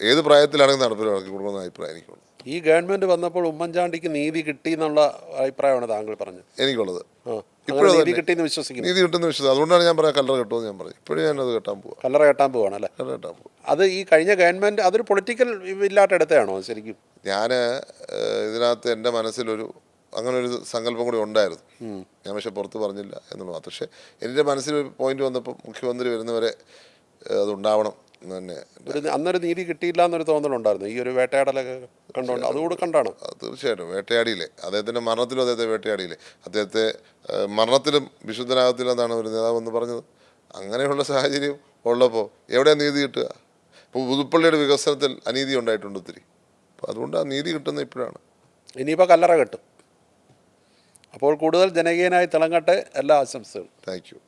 ഏത് പ്രായത്തിലാണെങ്കിൽ നടപ്പിലാക്കി കൊടുക്കണമെന്ന അഭിപ്രായം എനിക്കുള്ളത്. ഈ ഗവൺമെൻറ് വന്നപ്പോൾ ഉമ്മൻചാണ്ടിക്ക് നീതി കിട്ടി എന്നുള്ള അഭിപ്രായമാണ് താങ്കൾ പറഞ്ഞത്? എനിക്കുള്ളത്. നീതി കിട്ടിയെന്ന് വിശ്വസിക്കുന്നു. നീതി കിട്ടുന്ന വിശ്വസിക്കും. അതുകൊണ്ടാണ് ഞാൻ പറയാം കല്ലറ കെട്ടുമെന്ന് ഞാൻ പറഞ്ഞു. ഇപ്പോഴും ഞാനത് കെട്ടാൻ പോവാം. കല്ലറ കെട്ടാൻ പോവാണല്ലേ? അത് ഈ കഴിഞ്ഞ ഗവൺമെൻറ് അതൊരു പൊളിറ്റിക്കൽ ഇല്ലാട്ടെടുത്താണോ ശരിക്കും? ഞാൻ ഇതിനകത്ത് എൻ്റെ മനസ്സിലൊരു അങ്ങനെ ഒരു സങ്കല്പം കൂടി ഉണ്ടായിരുന്നു. ഞാൻ പക്ഷെ പുറത്ത് പറഞ്ഞില്ല എന്നുള്ളത് മാത്രം. പക്ഷേ എൻ്റെ മനസ്സിലൊരു പോയിന്റ് വന്നപ്പോൾ മുഖ്യമന്ത്രി വരുന്നവരെ അതുണ്ടാവണം എന്ന് തന്നെ. അന്നൊരു നീതി കിട്ടിയില്ല എന്നൊരു തോന്നലുണ്ടായിരുന്നു ഈ ഒരു വേട്ടയാടലൊക്കെ കണ്ടോണ്ട്? അതുകൂടെ കണ്ടാണ്. തീർച്ചയായിട്ടും വേട്ടയാടിയില്ലേ? അദ്ദേഹത്തിൻ്റെ മരണത്തിലും അദ്ദേഹത്തെ വേട്ടയാടിയില്ലേ? അദ്ദേഹത്തെ മരണത്തിലും വിശുദ്ധനാകത്തില്ലെന്നാണ് ഒരു നേതാവ് എന്ന് പറഞ്ഞത്. അങ്ങനെയുള്ള സാഹചര്യം ഉള്ളപ്പോൾ എവിടെയാണ് നീതി കിട്ടുക? ഇപ്പോൾ പുതുപ്പള്ളിയുടെ വികസനത്തിൽ അനീതി ഉണ്ടായിട്ടുണ്ട് ഒത്തിരി. അപ്പോൾ അതുകൊണ്ട് ആ നീതി കിട്ടുന്ന ഇപ്പോഴാണ്. ഇനിയിപ്പോൾ കല്ലറ കെട്ടും. അപ്പോൾ കൂടുതൽ ജനകീയനായി തിളങ്ങട്ടെ. എല്ലാ ആശംസകളും. Thank you.